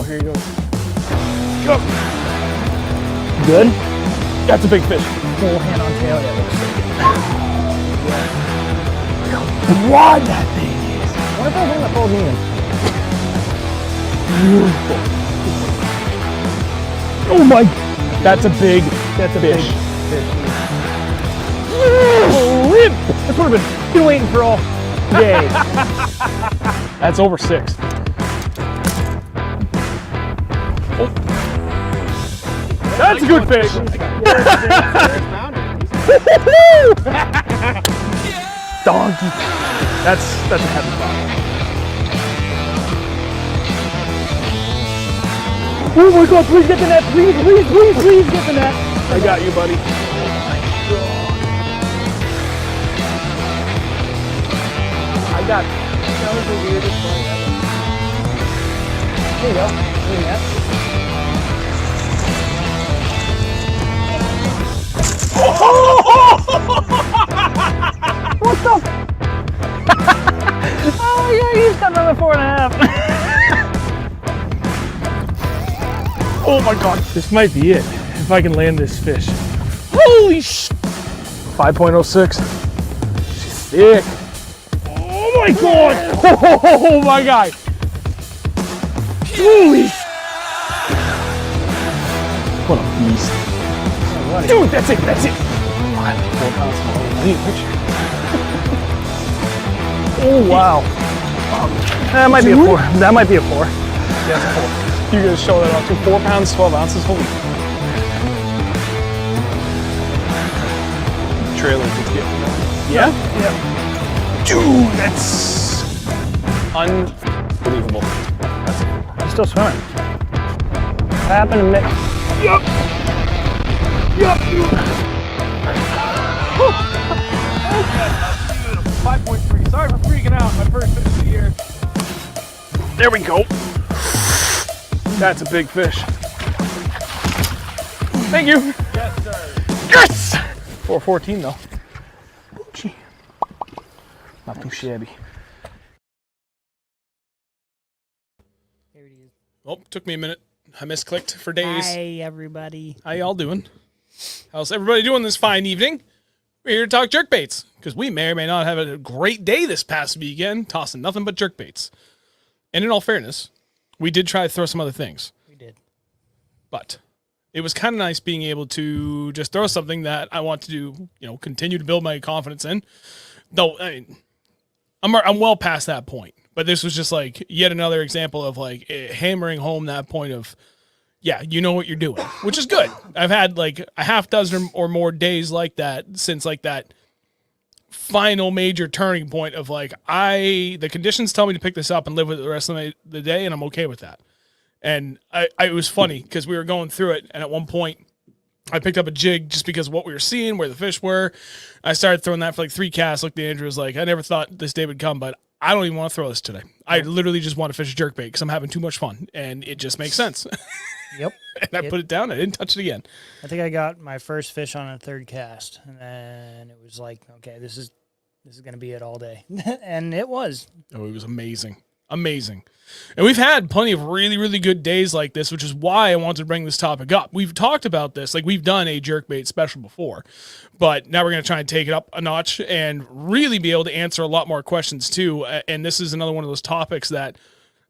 here he goes. Go. Good? That's a big fish. Full hand on tail. Yeah, looks so good. Look how broad that thing is. What if I hold that pulled me in? Beautiful. Oh my, that's a big fish. Limp! That's what I've been waiting for all day. That's over 6. Oh. That's a good fish. Donkey. That's a heavy spot. Oh my God, please get the net. Please get the net. I got you, buddy. That was the weirdest one ever. There you go. What the? Oh yeah, he's got another 4.5. Oh my God, this might be it. If I can land this fish. Holy sh! 5.06. She's thick. Oh my God! Oh my God! Holy! What a beast! Dude, that's it! That's it! 4 pounds small. I need a picture. Oh wow! That might be a 4. That might be a 4. Yeah, it's a 4. You guys show that off too. 4 pounds, 12 ounces. Holy! Trailer just getting going. Yeah? Yeah. Dude, that's unbelievable. He's still swimming. What happened to me? Yup. 5.3. Sorry for freaking out. My first fish of the year. There we go. That's a big fish. Thank you. Yes, sir. Yes! 4.14 though. Gee. Not too shabby. There it is. Oh, took me a minute. I misclicked for days. Hi, everybody. How y'all doing? How's everybody doing this fine evening? We're here to talk jerkbaits, because we may or may not have a great day this past weekend, tossing nothing but jerkbaits. And in all fairness, we did try to throw some other things. We did. But it was kind of nice being able to just throw something that I want to do, continue to build my confidence in. Though, I mean, I'm well past that point, but this was just like yet another example of like hammering home that point of, yeah, you know what you're doing, which is good. I've had like a half dozen or more days like that since like that final major turning point of like, the conditions tell me to pick this up and live with it the rest of the day, and I'm okay with that. And it was funny because we were going through it, and at one point I picked up a jig just because of what we were seeing, where the fish were. I started throwing that for like 3 casts. Looked at Andrew, was like, I never thought this day would come, but I don't even want to throw this today. I literally just want to fish a jerkbait because I'm having too much fun, and it just makes sense. Yep. And I put it down. I didn't touch it again. I think I got my first fish on a 3rd cast, and then it was like, okay, this is going to be it all day. And it was. Oh, it was amazing. Amazing. And we've had plenty of really, really good days like this, which is why I wanted to bring this topic up. We've talked about this, like we've done a jerkbait special before, but now we're going to try and take it up a notch and really be able to answer a lot more questions too. And this is another one of those topics that,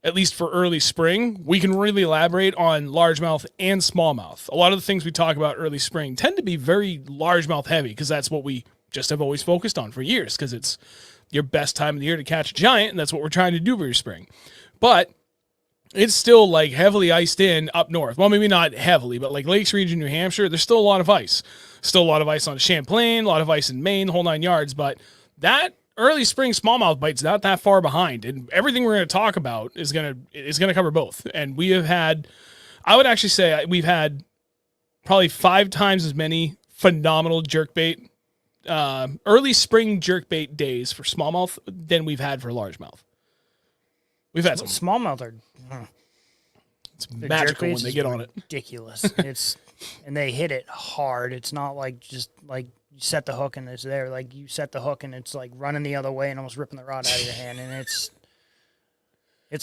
at least for early spring, we can really elaborate on largemouth and smallmouth. A lot of the things we talk about early spring tend to be very largemouth heavy because that's what we just have always focused on for years, because it's your best time of the year to catch a giant, and that's what we're trying to do for your spring. But it's still like heavily iced in up north. Well, maybe not heavily, but like Lakes Region, New Hampshire, there's still a lot of ice. Still a lot of ice on Champlain, a lot of ice in Maine, the whole 9 yards. But that early spring smallmouth bite's not that far behind, and everything we're going to talk about is going to cover both. And we have had, I would actually say we've had probably 5 times as many phenomenal jerkbait, early spring jerkbait days for smallmouth than we've had for largemouth. We've had some smallmouth are. It's magical when they get on it. Ridiculous. And they hit it hard. It's not like just like you set the hook and it's there. Like you set the hook and it's like running the other way and almost ripping the rod out of your hand. And it's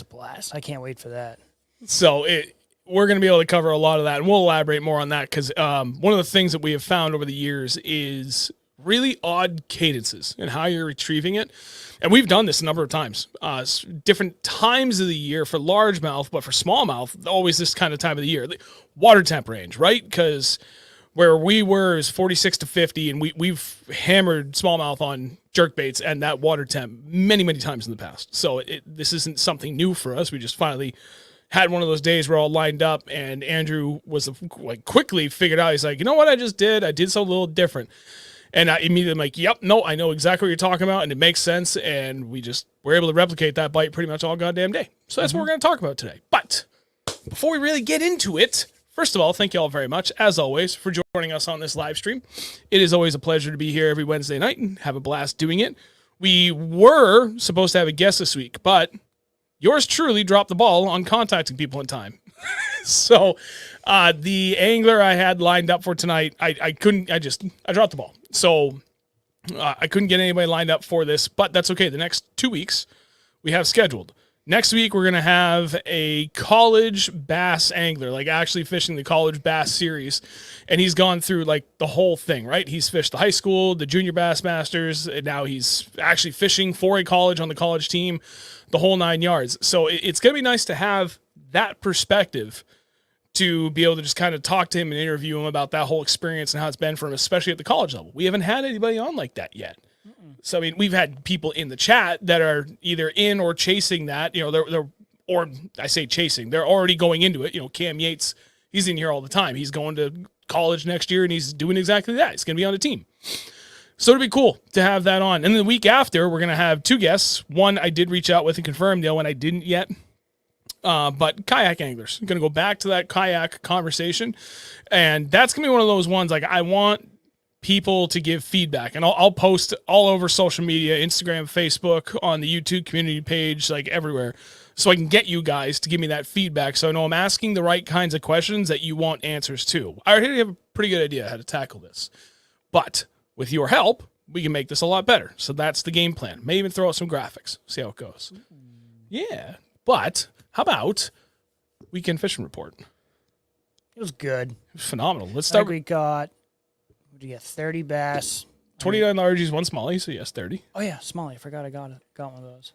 a blast. I can't wait for that. So we're going to be able to cover a lot of that, and we'll elaborate more on that because one of the things that we have found over the years is really odd cadences and how you're retrieving it. And we've done this a number of times, different times of the year for largemouth, but for smallmouth, always this kind of time of the year. The water temp range, right? Because where we were is 46 to 50, and we've hammered smallmouth on jerkbaits and that water temp many, many times in the past. So this isn't something new for us. We just finally had one of those days where all lined up, and Andrew was like quickly figured out. He's like, you know what I just did? I did something a little different. And I immediately am like, yep, no, I know exactly what you're talking about, and it makes sense. And we're able to replicate that bite pretty much all goddamn day. So that's what we're going to talk about today. But before we really get into it, first of all, thank you all very much, as always, for joining us on this live stream. It is always a pleasure to be here every Wednesday night and have a blast doing it. We were supposed to have a guest this week, but yours truly dropped the ball on contacting people in time. So the angler I had lined up for tonight, I dropped the ball. So I couldn't get anybody lined up for this, but that's okay. The next 2 weeks we have scheduled. Next week, we're going to have a college bass angler, like actually fishing the college bass series. And he's gone through like the whole thing, right? He's fished the high school, the junior bass masters, and now he's actually fishing for a college on the college team, the whole 9 yards. So it's going to be nice to have that perspective to be able to just kind of talk to him and interview him about that whole experience and how it's been for him, especially at the college level. We haven't had anybody on like that yet. So, I mean, we've had people in the chat that are either in or chasing that, or I say chasing, they're already going into it. Cam Yates, he's in here all the time. He's going to college next year and he's doing exactly that. He's going to be on the team. So it'll be cool to have that on. And then the week after, we're going to have 2 guests. One I did reach out with and confirm, the other one I didn't yet. But kayak anglers. I'm going to go back to that kayak conversation. And that's going to be one of those ones, like, I want people to give feedback, and I'll post all over social media, Instagram, Facebook, on the YouTube community page, like everywhere, so I can get you guys to give me that feedback so I know I'm asking the right kinds of questions that you want answers to. I already have a pretty good idea how to tackle this, but with your help, we can make this a lot better. So that's the game plan. May even throw out some graphics, see how it goes. Yeah, but how about weekend fishing report? It was good. It was phenomenal. Let's start. We got, what did you get? 30 bass. 29 largies, 1 smallie, so yes, 30. Oh yeah, smallie. I forgot I got one of those.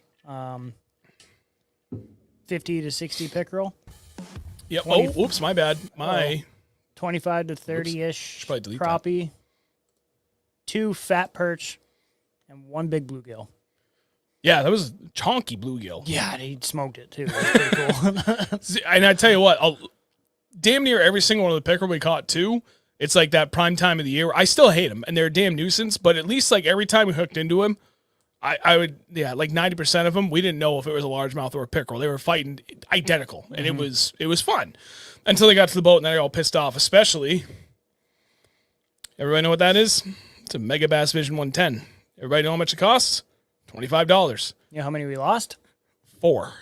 50 to 60 pickerel. Yep. 20, oops, my bad. 25 to 30-ish crappie. That. 2 fat perch, and 1 big bluegill. Yeah, that was chonky bluegill. Yeah, he smoked it too. That was pretty cool. And I tell you what, damn near every single one of the pickerel we caught too. It's like that prime time of the year. I still hate them, and they're a damn nuisance. But at least like every time we hooked into them, I would, like 90% of them, we didn't know if it was a largemouth or a pickerel. They were fighting identical, and it was fun until they got to the boat, and then they all pissed off. Especially, everybody know what that is? It's a Mega Bass Vision 110. Everybody know how much it costs? $25. You know how many we lost? 4.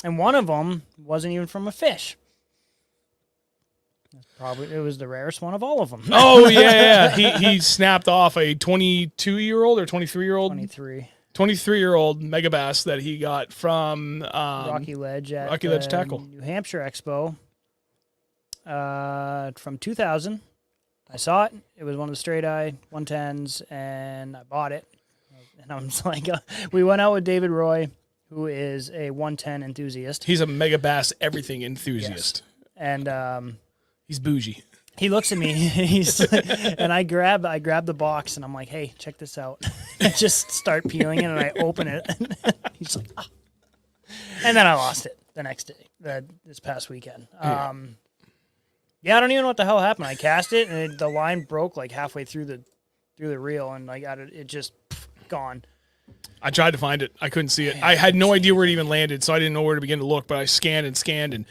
And one of them wasn't even from a fish. It was the rarest one of all of them. Oh, yeah. He snapped off a 22-year-old or 23-year-old? 23. 23-year-old Mega Bass that he got from Rocky Ledge at Rocky Ledge Tackle. New Hampshire Expo from 2000. I saw it. It was one of the straight eye 110s, and I bought it. And I was like, we went out with David Roy, who is a 110 enthusiast. He's a Mega Bass everything enthusiast. Yes. And he's bougie. He looks at me, and I grab the box, and I'm like, hey, check this out. I just start peeling it, and I open it. He's like, ah. And then I lost it the next day, this past weekend. Yeah, I don't even know what the hell happened. I cast it, and the line broke like halfway through the reel, and I got it just gone. I tried to find it. I couldn't see it. I had no idea where it even landed, so I didn't know where to begin to look, but I scanned, and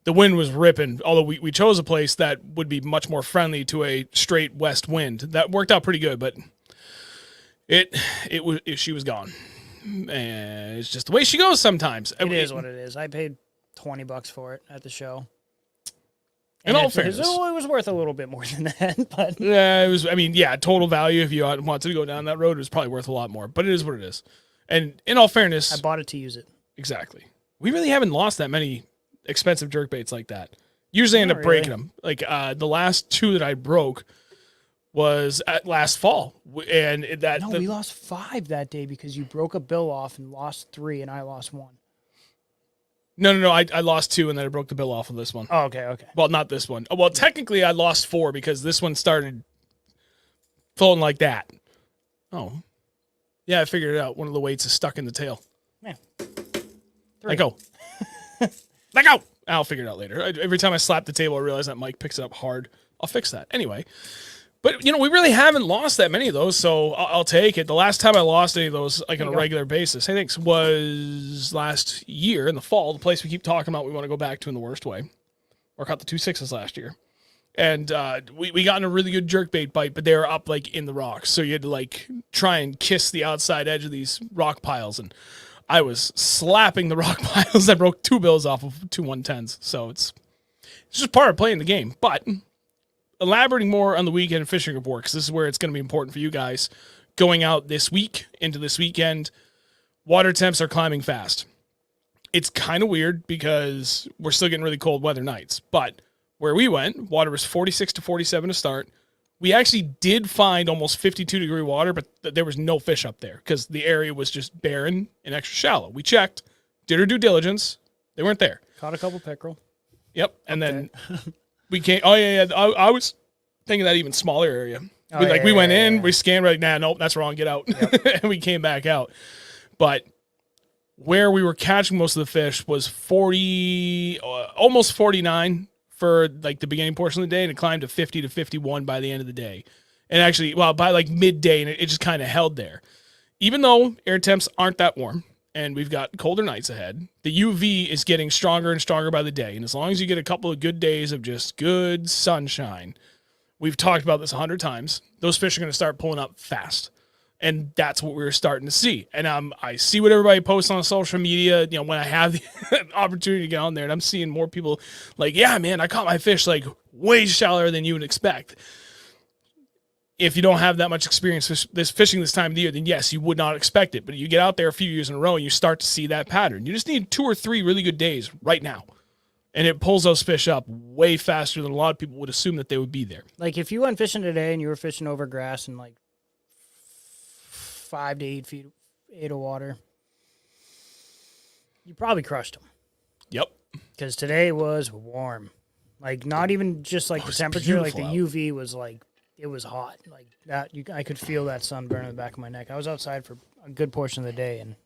the wind was ripping, although we chose a place that would be much more friendly to a straight west wind. That worked out pretty good, but she was gone. And it's just the way she goes sometimes. It is what it is. I paid $20 for it at the show. In all fairness. It was worth a little bit more than that. But yeah, it was, total value, if you wanted to go down that road, it was probably worth a lot more. But it is what it is. And in all fairness. I bought it to use it. Exactly. we really haven't lost that many expensive jerkbaits like that. Usually end up breaking them. Like the last 2 that I broke was at last fall, and we lost 5 that day because you broke a bill off and lost 3, and I lost 1. No. I lost 2, and then I broke the bill off of this one. Oh, okay. Well, not this one. Well, technically, I lost 4 because this one started floating like that. Oh, yeah, I figured it out. One of the weights is stuck in the tail. Yeah. 3. Let go. Let go. I'll figure it out later. Every time I slap the table, I realize that Mike picks it up hard. I'll fix that anyway. But, we really haven't lost that many of those, so I'll take it. The last time I lost any of those, like on a regular basis, I think was last year in the fall, the place we keep talking about we want to go back to in the worst way. Or caught the 2 6s last year. And we got in a really good jerkbait bite, but they were up, like, in the rocks. So you had to, like, try and kiss the outside edge of these rock piles. And I was slapping the rock piles. I broke 2 bills off of 2 110s. So it's just part of playing the game. But elaborating more on the weekend fishing report, because this is where it's going to be important for you guys going out this week into this weekend. Water temps are climbing fast. It's kind of weird because we're still getting really cold weather nights, but where we went, water was 46 to 47 to start. We actually did find almost 52-degree water, but there was no fish up there because the area was just barren and extra shallow. We checked, did our due diligence. They weren't there. Caught a couple pickerel. Yep, and then we came. Oh yeah. I was thinking that even smaller area. We went in, we scanned. We're like, nah, nope, that's wrong. Get out. Yep. And we came back out. But where we were catching most of the fish was 40, almost 49 for like the beginning portion of the day, and it climbed to 50 to 51 by the end of the day. And actually, by like midday, and it just kind of held there. Even though air temps aren't that warm, and we've got colder nights ahead, the UV is getting stronger and stronger by the day. And as long as you get a couple of good days of just good sunshine, we've talked about this 100 times, those fish are going to start pulling up fast. And that's what we're starting to see. And I see what everybody posts on social media, when I have the opportunity to get on there, and I'm seeing more people like, yeah, man, I caught my fish like way shallower than you would expect. If you don't have that much experience fishing this time of the year, then yes, you would not expect it. But you get out there a few years in a row and you start to see that pattern. You just need 2 or 3 really good days right now. And it pulls those fish up way faster than a lot of people would assume that they would be there. Like if you went fishing today and you were fishing over grass and like 5 to 8 feet of water, you probably crushed them. Yep. Because today was warm. Like not even just like the temperature, like the UV was like, it was hot like that. I could feel that sunburn in the back of my neck. I was outside for a good portion of the day, and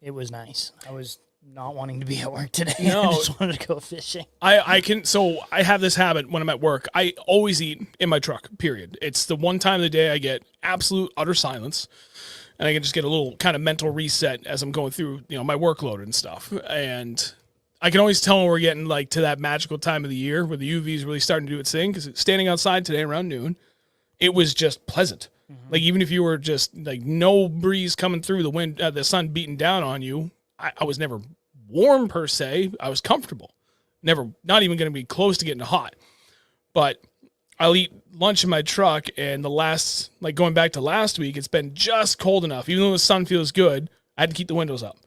it was nice. I was not wanting to be at work today. No. I just wanted to go fishing. So I have this habit when I'm at work. I always eat in my truck, period. It's the one time of the day I get absolute utter silence, and I can just get a little kind of mental reset as I'm going through, my workload and stuff. And I can always tell when we're getting like to that magical time of the year where the UV is really starting to do its thing, because standing outside today around noon, it was just pleasant. Mm-hmm. Like even if you were just like no breeze coming through, the wind, the sun beating down on you, I was never warm per se. I was comfortable. Not even going to be close to getting hot. But I'll eat lunch in my truck, and going back to last week, it's been just cold enough. Even though the sun feels good, I had to keep the windows up.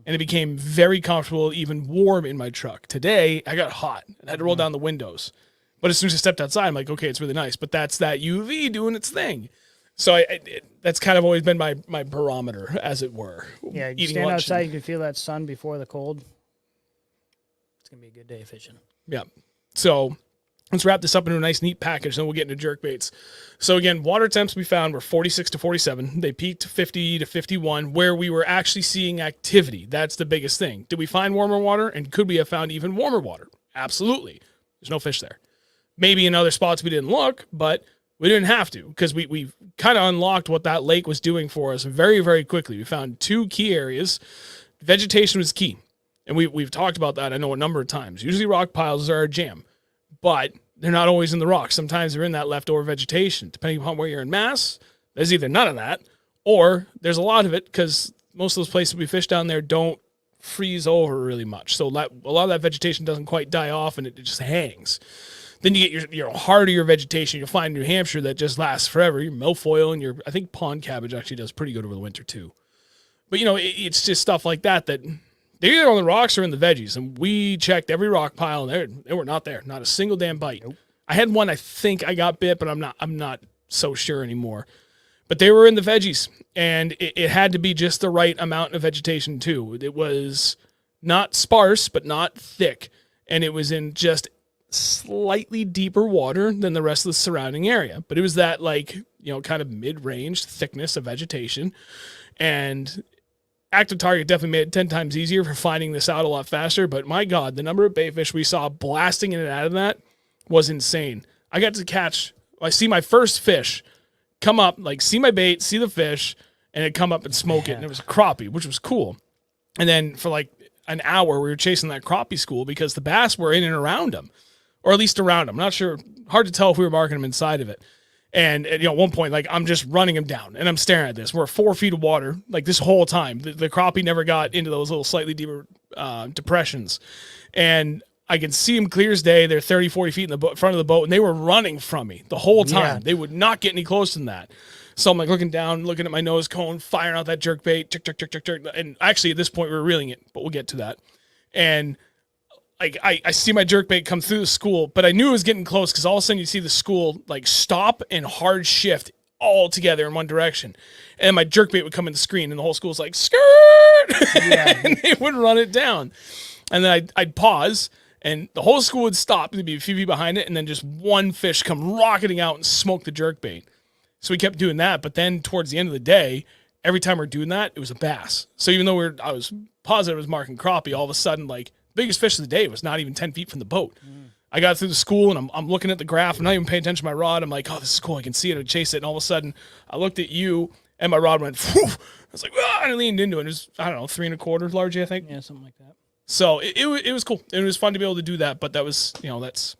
And it became very comfortable, even warm in my truck. Today, I got hot and I had to roll down the windows. But as soon as I stepped outside, I'm like, okay, it's really nice. But that's that UV doing its thing. So that's kind of always been my barometer, as it were. Yeah, you stand outside, you can feel that sun before the cold. It's going to be a good day of fishing. Yeah. So let's wrap this up into a nice, neat package, then we'll get into jerkbaits. So again, water temps we found were 46 to 47. They peaked to 50 to 51, where we were actually seeing activity. That's the biggest thing. Did we find warmer water, and could we have found even warmer water? Absolutely. There's no fish there. Maybe in other spots we didn't look, but we didn't have to, because we kind of unlocked what that lake was doing for us very, very quickly. We found 2 key areas. Vegetation was key, and we've talked about that, I know, a number of times. Usually rock piles are our jam, but they're not always in the rocks. Sometimes they're in that leftover vegetation. Depending upon where you're in Mass, there's either none of that, or there's a lot of it, because most of those places we fish down there don't freeze over really much. So a lot of that vegetation doesn't quite die off, and it just hangs. Then you get your hardier vegetation. You'll find in New Hampshire that just lasts forever. Your milfoil and I think pond cabbage actually does pretty good over the winter too. But, it's just stuff like that They're either on the rocks or in the veggies, and we checked every rock pile, and they were not there. Not a single damn bite. Nope. I had one I think I got bit, but I'm not so sure anymore. But they were in the veggies, and it had to be just the right amount of vegetation too. It was not sparse, but not thick, and it was in just slightly deeper water than the rest of the surrounding area. But it was that kind of mid-range thickness of vegetation, and active target definitely made it 10 times easier for finding this out a lot faster. But my God, the number of baitfish we saw blasting in and out of that was insane. I got to catch. I see my first fish come up, see my bait, see the fish, and it come up and smoke it. And it was a crappie, which was cool. And then for an hour, we were chasing that crappie school because the bass were in and around them, or at least around them. I'm not sure. Hard to tell if we were marking them inside of it. And at one point, I'm just running them down, and I'm staring at this. We're 4 feet of water, this whole time. The crappie never got into those little slightly deeper depressions. And I can see them clear as day. They're 30, 40 feet in the front of the boat, and they were running from me the whole time. Yeah. They would not get any closer than that. So I'm looking down, looking at my nose cone, firing out that jerkbait, tick. And actually, at this point, we were reeling it, but we'll get to that. And I see my jerkbait come through the school, but I knew it was getting close because all of a sudden you see the school stop and hard shift all together in one direction. And my jerkbait would come in the screen, and the whole school's like, skirt! Yeah. And they would run it down. And then I'd pause, and the whole school would stop. There'd be a few feet behind it, and then just one fish come rocketing out and smoke the jerkbait. So we kept doing that, but then towards the end of the day, every time we're doing that, it was a bass. So even though I was positive it was marking crappie, all of a sudden, biggest fish of the day was not even 10 feet from the boat. I got through the school, and I'm looking at the graph. I'm not even paying attention to my rod. I'm like, oh, this is cool. I can see it. I chase it. And all of a sudden, I looked at you, and my rod went, whew. I was like, ah, and I leaned into it. It was, 3 1/4 largely, I think. Yeah, something like that. So it was cool. It was fun to be able to do that, but that was, that's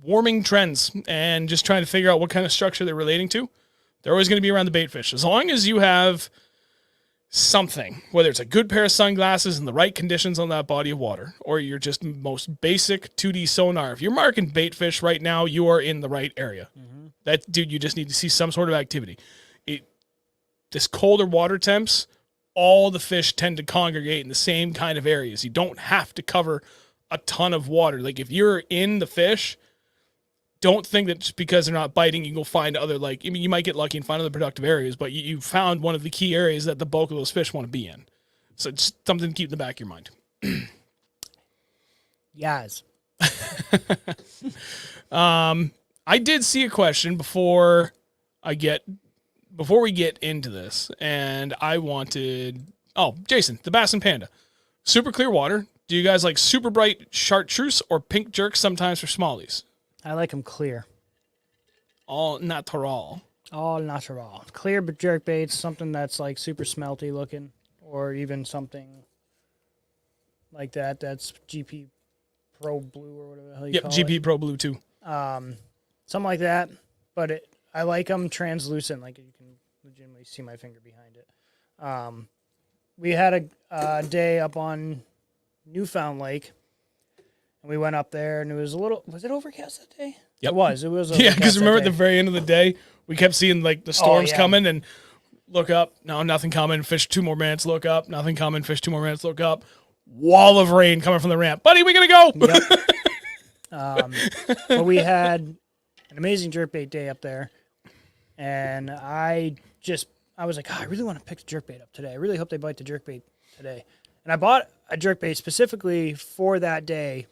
warming trends and just trying to figure out what kind of structure they're relating to. They're always going to be around the bait fish. As long as you have something, whether it's a good pair of sunglasses and the right conditions on that body of water, or you're just most basic 2D sonar. If you're marking bait fish right now, you are in the right area. Mm-hmm. You just need to see some sort of activity. This colder water temps, all the fish tend to congregate in the same kind of areas. You don't have to cover a ton of water. If you're in the fish, don't think that just because they're not biting, you can go find other, you might get lucky and find other productive areas, but you found one of the key areas that the bulk of those fish want to be in. So it's something to keep in the back of your mind. Yes. I did see a question before we get into this, and I wanted, Jason, the Bass and Panda. Super clear water. Do you guys like super bright chartreuse or pink jerk sometimes for smallies? I like them clear. All natural. All natural. Clear but jerkbaits, something that's super smelty looking, or even something like that. That's GP Pro Blue or whatever the hell you call it. Yep, GP Pro Blue too. Something like that. But I like them translucent, you can legitimately see my finger behind it. We had a day up on Newfound Lake. We went up there, and it was was it overcast that day? Yep. It was overcast. Yeah, because remember at the very end of the day, we kept seeing the storms coming, and look up, no, nothing coming, fish 2 more minutes, look up, nothing coming, fish 2 more minutes, look up, wall of rain coming from the ramp. Buddy, we gotta go! Yep. But we had an amazing jerkbait day up there, and I was like, I really want to pick the jerkbait up today. I really hope they bite the jerkbait today. And I bought a jerkbait specifically for that day.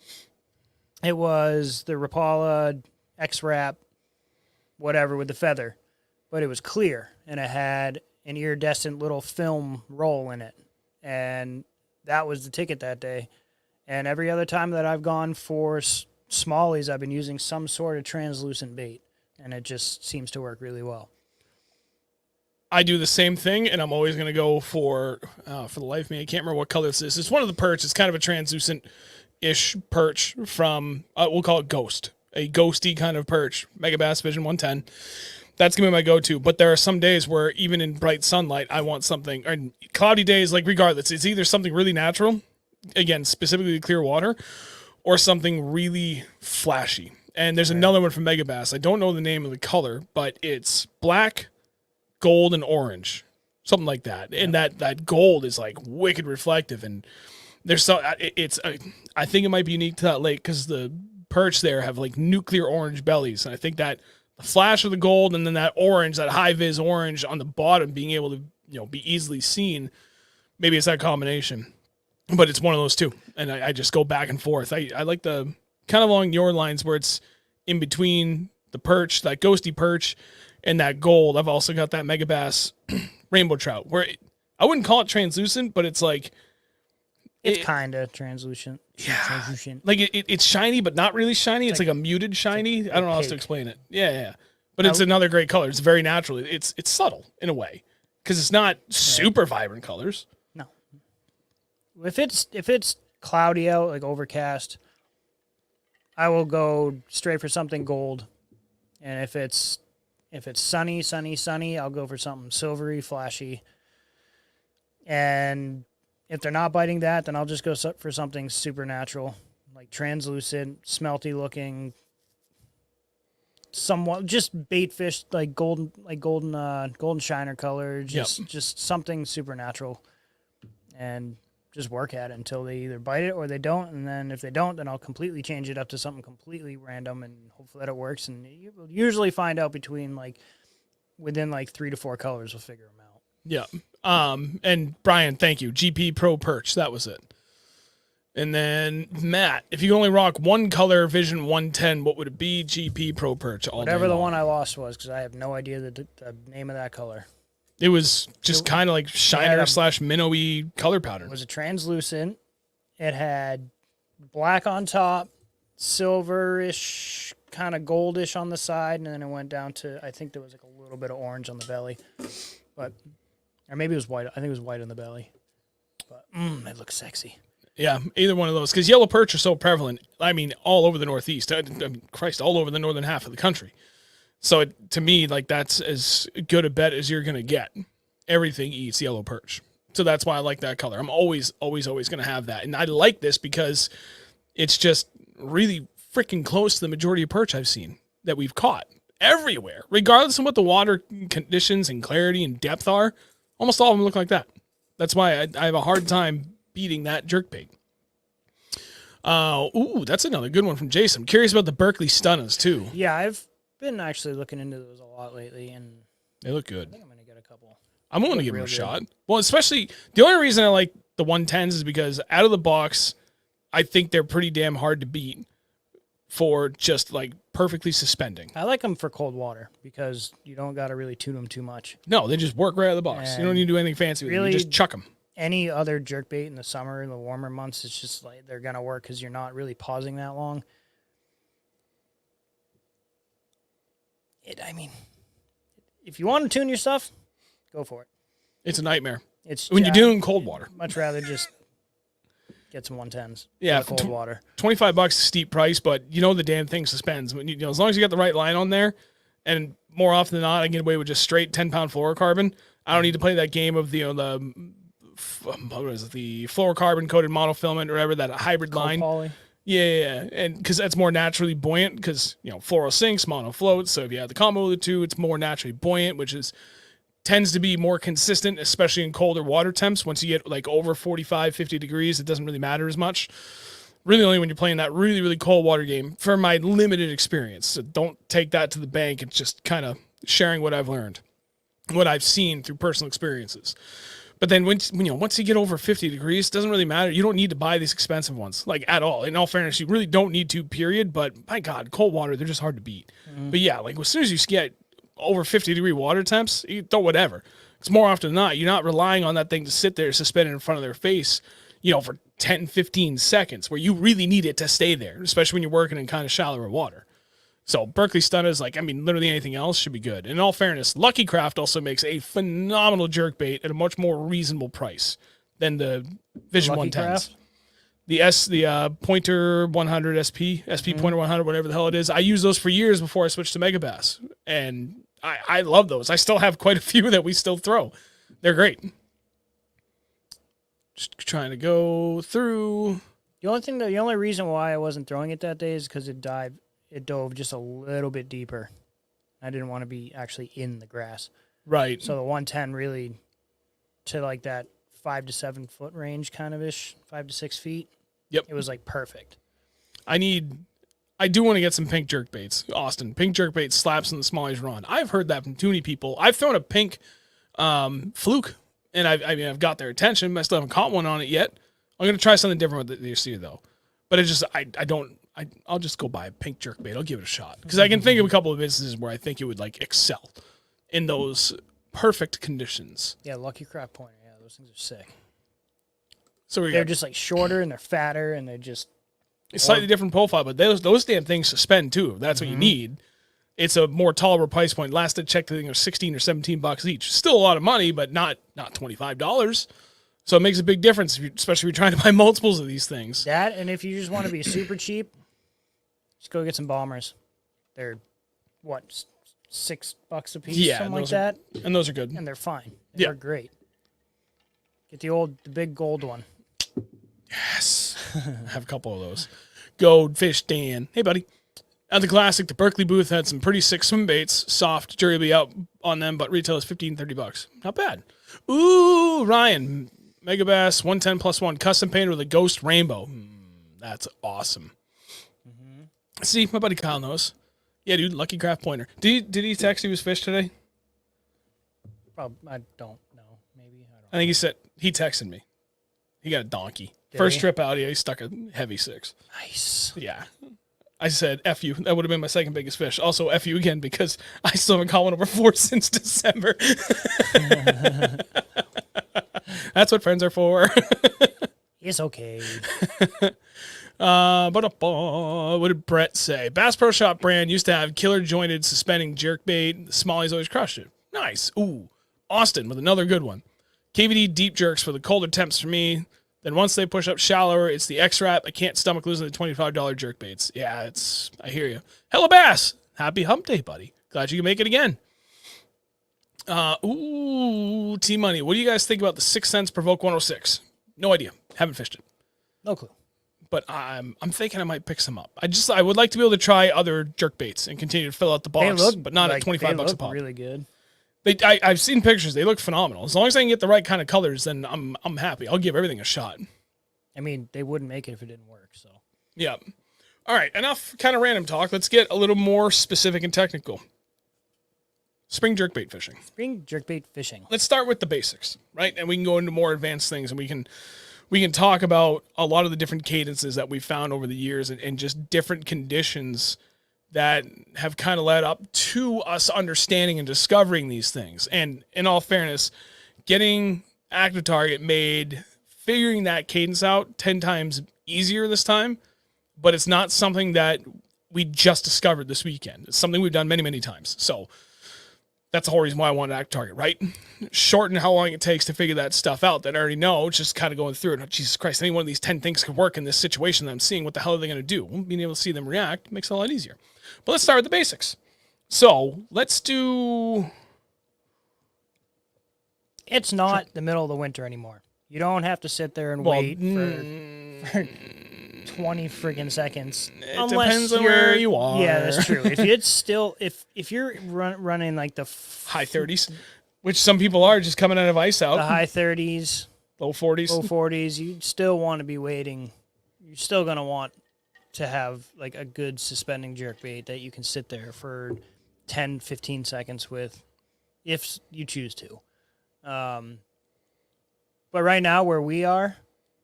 It was the Rapala X-Wrap, whatever, with the feather. But it was clear, and it had an iridescent little film roll in it. And that was the ticket that day. And every other time that I've gone for smallies, I've been using some sort of translucent bait. And it just seems to work really well. I do the same thing, and I'm always going to go for the life of me, I can't remember what color this is. It's one of the perch. It's kind of a translucent-ish perch from, we'll call it Ghost, a ghosty kind of perch, Mega Bass Vision 110. That's going to be my go-to. But there are some days where even in bright sunlight, I want something, or cloudy days, regardless, it's either something really natural, again, specifically clear water, or something really flashy. And there's another one from Mega Bass. I don't know the name of the color, but it's black, gold, and orange. something like that. And that gold is like wicked reflective. And there's so I think it might be unique to that lake because the perch there have like nuclear orange bellies, and I think that the flash of the gold and then that orange, that high vis orange on the bottom, being able to be easily seen. Maybe it's that combination, but it's one of those two. And I just go back and forth. I like the kind of along your lines where it's in between the perch, that ghosty perch, and that gold. I've also got that megabass rainbow trout where I wouldn't call it translucent, but it's like it's kind of translucent. Yeah, translucent. Like it's shiny, but not really shiny. It's like a muted shiny. I don't know how else to explain it. Yeah. But it's another great color. It's very natural. It's subtle in a way because it's not super vibrant colors. No. If it's cloudy out, like overcast, I will go straight for something gold. And if it's sunny, I'll go for something silvery, flashy. And if they're not biting that, then I'll just go for something supernatural, like translucent, smelty looking, somewhat just bait fish, like golden shiner color, just something supernatural, and just work at it until they either bite it or they don't. And then if they don't, then I'll completely change it up to something completely random, and hopefully that it works. And you will usually find out within 3 to 4 colors, we'll figure them out. Yeah. And Brian, thank you. GP Pro Perch. That was it. And then Matt, if you could only rock one color Vision 110, what would it be? GP Pro Perch. Whatever the one I lost was, because I have no idea the name of that color. It was just kind of like shiner / minnowy color pattern. It was a translucent. It had black on top, silverish, kind of goldish on the side, and then it went down to, I think there was like a little bit of orange on the belly. Or maybe it was white. I think it was white on the belly. But it looks sexy. Yeah, either one of those. Because yellow perch are so prevalent. I mean, all over the Northeast. All over the northern half of the country. So to me, like that's as good a bet as you're going to get. Everything eats yellow perch. So that's why I like that color. I'm always going to have that. And I like this because it's just really freaking close to the majority of perch I've seen that we've caught everywhere. Regardless of what the water conditions and clarity and depth are, almost all of them look like that. That's why I have a hard time beating that jerkbait. That's another good one from Jason. I'm curious about the Berkeley Stunnas too. Yeah, I've been actually looking into those a lot lately, and they look good. I think I'm going to get a couple. I'm willing to give them a shot. Well, especially the only reason I like the 110s is because out of the box, I think they're pretty damn hard to beat for just like perfectly suspending. I like them for cold water because you don't got to really tune them too much. No, they just work right out of the box. And you don't need to do anything fancy with them. You just chuck them. Any other jerkbait in the summer, in the warmer months, it's just like they're going to work because you're not really pausing that long. If you want to tune your stuff, go for it. It's a nightmare. It's when you're doing cold water. Much rather just get some 110s. Yeah, cold water. $25 is a steep price, but the damn thing suspends. When as long as you got the right line on there, and more often than not, I get away with just straight 10-pound fluorocarbon. I don't need to play that game of the fluorocarbon coated monofilament or whatever, that hybrid line. Poly. Yeah, and because that's more naturally buoyant because fluoro sinks, mono floats. So if you have the combo of the two, it's more naturally buoyant, which tends to be more consistent, especially in colder water temps. Once you get like over 45, 50 degrees, it doesn't really matter as much. Really only when you're playing that really, really cold water game, for my limited experience. So don't take that to the bank. It's just kind of sharing what I've learned, what I've seen through personal experiences. But then once you get over 50 degrees, it doesn't really matter. You don't need to buy these expensive ones, like at all. In all fairness, you really don't need to, period. But my God, cold water, they're just hard to beat. But yeah, like as soon as you get over 50-degree water temps, you throw whatever. It's more often than not, you're not relying on that thing to sit there suspended in front of their face, for 10, 15 seconds, where you really need it to stay there, especially when you're working in kind of shallower water. So Berkeley Stunnas, literally anything else should be good. In all fairness, Lucky Craft also makes a phenomenal jerkbait at a much more reasonable price than the Vision 110s. The Pointer 100 SP Pointer 100, whatever the hell it is. I used those for years before I switched to Megabass, and I love those. I still have quite a few that we still throw. They're great. Just trying to go through. The only reason why I wasn't throwing it that day is because it dove just a little bit deeper. I didn't want to be actually in the grass. Right. So the 110 really to like that 5 to 7 foot range kind of ish, 5 to 6 feet. Yep. It was like perfect. I do want to get some pink jerkbaits, Austin. Pink jerkbait slaps in the smallies run. I've heard that from too many people. I've thrown a pink fluke, and I've got their attention. I still haven't caught one on it yet. I'm gonna try something different with this year though. But it just I'll just go buy a pink jerkbait. I'll give it a shot because I can think of a couple of instances where I think it would like excel in those perfect conditions. Yeah, Lucky Craft Pointer. Yeah, those things are sick. So they're just like shorter and they're fatter and they're just a slightly different profile, but those damn things suspend too. If that's what you need. It's a more tolerable price point. Last I checked, I think it was $16 or $17 each. Still a lot of money, but not $25. So it makes a big difference, especially if you're trying to buy multiples of these things. That, and if you just want to be super cheap, just go get some bombers. They're what, $6 a piece, Yeah, something like that. And those are good. And they're fine. Yeah. They're great. Get the big gold one. Yes. I have a couple of those. Goldfish Dan. Hey, buddy. At the Classic, the Berkeley booth had some pretty sick swim baits. Soft, jury will be out on them, but retail is $15-$30. Not bad. Ooh, Ryan. Megabass 110+1 custom painted with a ghost rainbow. That's awesome. See, my buddy Kyle knows. Yeah, dude, Lucky Craft Pointer. Did he text you his fish today? Probably, I don't know. Maybe. I think he said he texted me. He got a donkey. Did First he? trip out, he stuck a heavy 6. Nice. Yeah. I said, F you. That would have been my second biggest fish. Also, F you again because I still haven't caught one over 4 since December. That's what friends are for. It's okay. What did Brett say? Bass Pro Shop brand used to have killer jointed suspending jerkbait. The smallies always crushed it. Nice. Ooh. Austin with another good one. KVD deep jerks for the colder temps for me. Then once they push up shallower, it's the X-Wrap. I can't stomach losing the $25 jerkbaits. Yeah, I hear you. Hello, Bass. Happy hump day, buddy. Glad you can make it again. T-Money. What do you guys think about the 6 cents Provoke 106? No idea. Haven't fished it. No clue. But I'm thinking I might pick some up. I would like to be able to try other jerkbaits and continue to fill out the box, but not at $25 a pop. Really good. I've seen pictures. They look phenomenal. As long as I can get the right kind of colors, then I'm happy. I'll give everything a shot. I mean, they wouldn't make it if it didn't work. So yeah. All right. Enough kind of random talk. Let's get a little more specific and technical. Spring jerkbait fishing. Spring jerkbait fishing. Let's start with the basics, right? And we can go into more advanced things, and we can talk about a lot of the different cadences that we've found over the years and just different conditions that have kind of led up to us understanding and discovering these things. And in all fairness, getting Active Target made, figuring that cadence out 10 times easier this time, but it's not something that we just discovered this weekend. It's something we've done many, many times. So that's the whole reason why I wanted Active Target, right? Shorten how long it takes to figure that stuff out that I already know, just kind of going through it. Oh, Jesus Christ, any one of these 10 things could work in this situation that I'm seeing. What the hell are they going to do? Well, being able to see them react makes it a lot easier. But let's start with the basics. So let's do... It's not the middle of the winter anymore. You don't have to sit there and wait for 20 friggin' seconds. It depends on where you are. Yeah, that's true. If it's still, if you're running like the high 30s, which some people are just coming out of ice out. The high 30s, low 40s, you still want to be waiting. You're still going to want to have like a good suspending jerkbait that you can sit there for 10, 15 seconds with, if you choose to. But right now where we are,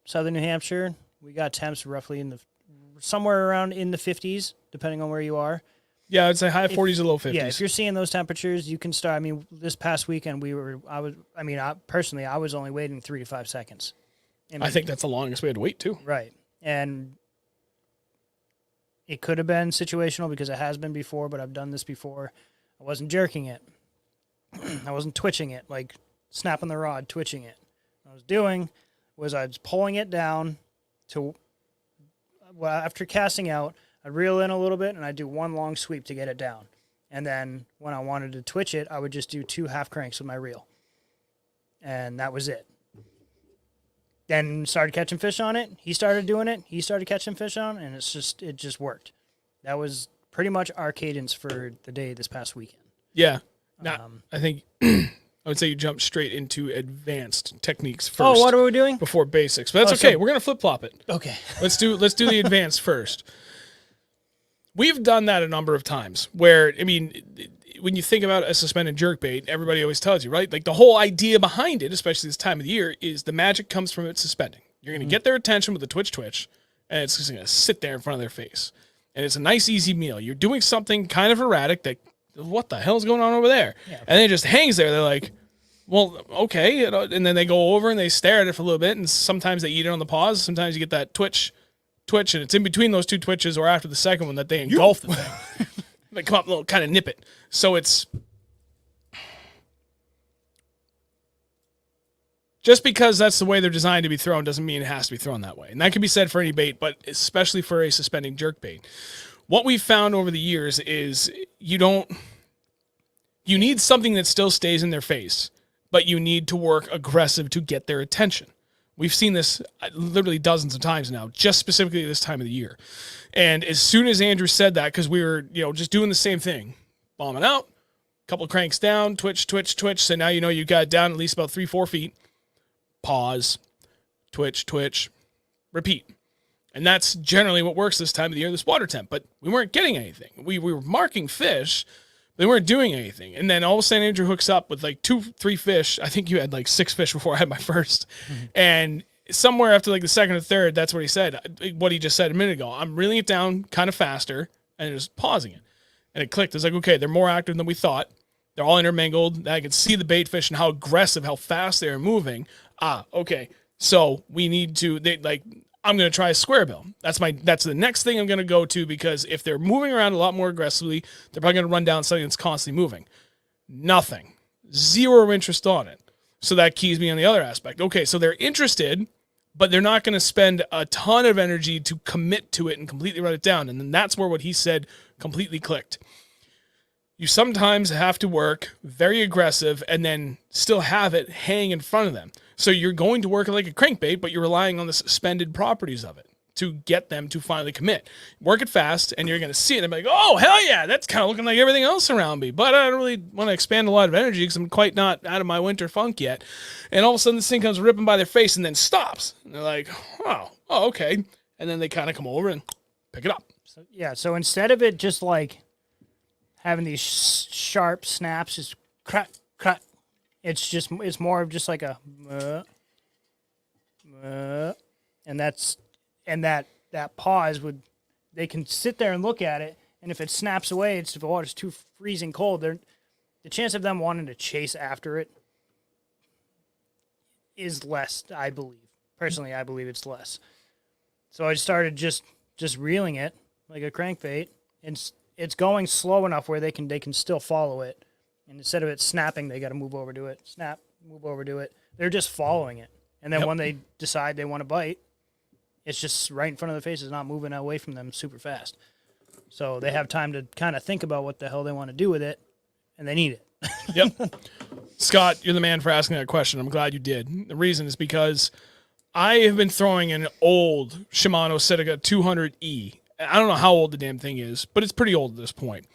southern New Hampshire, we got temps roughly somewhere around in the 50s, depending on where you are. Yeah, I'd say high 40s to low 50s. Yeah, if you're seeing those temperatures, you can start. I mean, this past weekend I was only waiting 3 to 5 seconds. I think that's the longest we had to wait too. Right, and it could have been situational because it has been before, but I've done this before. I wasn't jerking it. I wasn't twitching it, like snapping the rod, twitching it. What I was doing was I was pulling it down to, well, after casting out, I'd reel in a little bit and I'd do one long sweep to get it down. And then when I wanted to twitch it, I would just do 2 half cranks with my reel. And that was it. Then started catching fish on it. He started doing it. He started catching fish on it, and it just worked. That was pretty much our cadence for the day this past weekend. Yeah. I think I would say you jump straight into advanced techniques first. Oh, what are we doing? Before basics, but that's okay. We're gonna flip flop it. Okay. Let's do the advanced first. We've done that a number of times. Where I mean, when you think about a suspended jerkbait, everybody always tells you, right? Like the whole idea behind it, especially this time of the year, is the magic comes from it suspending. You're gonna get their attention with a twitch, and it's just gonna sit there in front of their face, and it's a nice easy meal. You're doing something kind of erratic that. What the hell's going on over there? Yeah. And then it just hangs there. They're like, well, okay. And then they go over and they stare at it for a little bit. And sometimes they eat it on the pause. Sometimes you get that twitch. And it's in between those two twitches or after the second one that they engulf the thing. They come up and kind of nip it. So it's just because that's the way they're designed to be thrown doesn't mean it has to be thrown that way. And that can be said for any bait, but especially for a suspending jerkbait. What we've found over the years is you need something that still stays in their face, but you need to work aggressive to get their attention. We've seen this literally dozens of times now, just specifically this time of the year. And as soon as Andrew said that, because we were, just doing the same thing, bombing out, couple cranks down, twitch. So now you got it down at least about 3-4 feet. Pause, twitch, repeat. And that's generally what works this time of the year, this water temp. But we weren't getting anything. We were marking fish, but they weren't doing anything. And then all of a sudden, Andrew hooks up with like 2-3 fish. I think you had like 6 fish before I had my first. Mm-hmm. And somewhere after like the second or third, that's what he said. What he just said a minute ago. I'm reeling it down kind of faster and just pausing it. And it clicked. It's like, okay, they're more active than we thought. They're all intermingled. I could see the bait fish and how aggressive, how fast they're moving. Okay. So we need to, I'm going to try a square bill. That's the next thing I'm going to go to, because if they're moving around a lot more aggressively, they're probably going to run down something that's constantly moving. Nothing. Zero interest on it. So that keys me on the other aspect. Okay, so they're interested, but they're not going to spend a ton of energy to commit to it and completely run it down. And then that's where what he said completely clicked. You sometimes have to work very aggressive and then still have it hang in front of them. So you're going to work like a crankbait, but you're relying on the suspended properties of it to get them to finally commit. Work it fast, and you're going to see it and be like, oh, hell yeah, that's kind of looking like everything else around me. But I don't really want to expand a lot of energy because I'm quite not out of my winter funk yet. And all of a sudden, this thing comes ripping by their face and then stops. And they're like, oh, okay. And then they kind of come over and pick it up. So instead of it just like having these sharp snaps, just crack, crack, it's more of just like a and that pause they can sit there and look at it, and if it snaps away, if the water's too freezing cold, the chance of them wanting to chase after it is less, I believe. Personally, I believe it's less. So I started just reeling it like a crankbait, and it's going slow enough where they can still follow it. And instead of it snapping, they got to move over to it. Snap, move over to it. They're just following it. And then when they decide they want to bite, it's just right in front of their faces, not moving away from them super fast. So they have time to kind of think about what the hell they want to do with it, and then eat it. Yep. Scott, you're the man for asking that question. I'm glad you did. The reason is because I have been throwing an old Shimano Sitka 200E. I don't know how old the damn thing is, but it's pretty old at this point.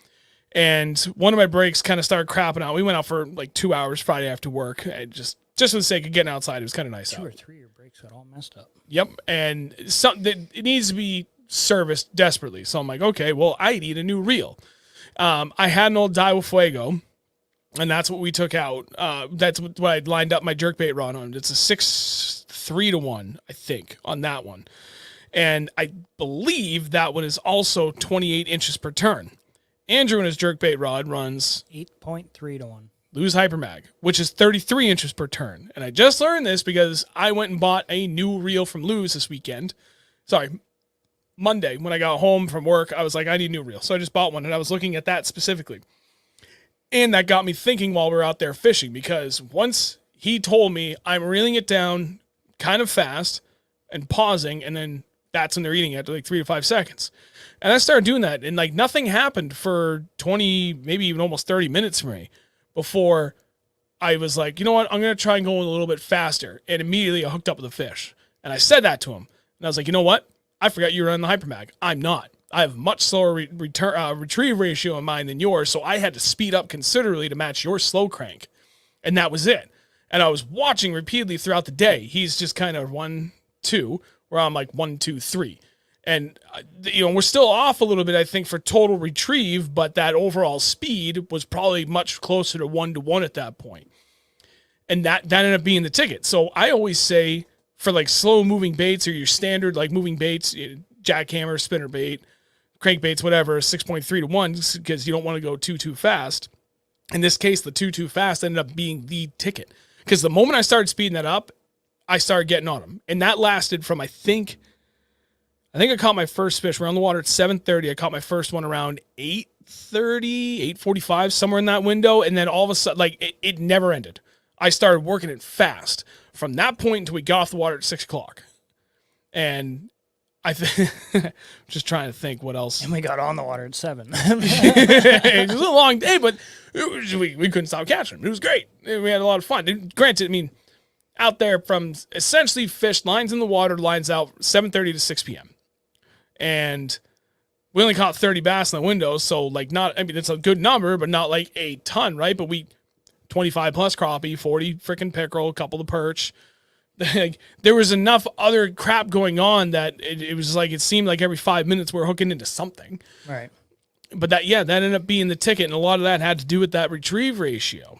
And one of my breaks kind of started crapping out. We went out for like 2 hours Friday after work. Just for the sake of getting outside, it was kind of nice out. 2 or 3 of your breaks got all messed up. Yep. And it needs to be serviced desperately. So I'm like, okay, well, I need a new reel. I had an old Daiwa Fuego, and that's what we took out. That's what I lined up my jerkbait rod on. It's a 6-3-1, I think, on that one. And I believe that one is also 28 inches per turn. Andrew and his jerkbait rod runs 8.3-1. Lew's Hypermag, which is 33 inches per turn. And I just learned this because I went and bought a new reel from Lew's this weekend. Sorry, Monday when I got home from work, I was like, I need a new reel. So I just bought one, and I was looking at that specifically. And that got me thinking while we were out there fishing, because once he told me I'm reeling it down kind of fast and pausing, and then that's when they're eating it after like 3 to 5 seconds. And I started doing that, and like nothing happened for 20, maybe even almost 30 minutes for me before I was like, you know what, I'm going to try and go a little bit faster. And immediately I hooked up with a fish. And I said that to him. And I was like, you know what? I forgot you were on the Hypermag. I'm not. I have much slower retrieve ratio in mine than yours, so I had to speed up considerably to match your slow crank. And that was it. And I was watching repeatedly throughout the day. He's just kind of 1, 2, where I'm like 1, 2, 3. And, we're still off a little bit, I think, for total retrieve, but that overall speed was probably much closer to 1-to-1 at that point. And that ended up being the ticket. So I always say for like slow moving baits or your standard like moving baits, jackhammer, spinner bait, crankbaits, whatever, 6.3-to-1, because you don't want to go too fast. In this case, the too fast ended up being the ticket. Because the moment I started speeding that up, I started getting on them. And that lasted from, I think I caught my first fish. We're on the water at 7:30. I caught my first one around 8:30, 8:45, somewhere in that window. And then all of a sudden, like, it never ended. I started working it fast from that point until we got off the water at 6 o'clock. And I think, just trying to think what else. And we got on the water at 7. It was a long day, but we couldn't stop catching them. It was great. We had a lot of fun. Granted, I mean, out there from essentially fished lines in the water, lines out 7:30 to 6 p.m. And we only caught 30 bass in the window, so like it's a good number, but not like a ton, right? But 25 plus crappie, 40 freaking pickerel, a couple of perch. There was enough other crap going on that it was like, it seemed like every 5 minutes we were hooking into something. Right. But that ended up being the ticket. And a lot of that had to do with that retrieve ratio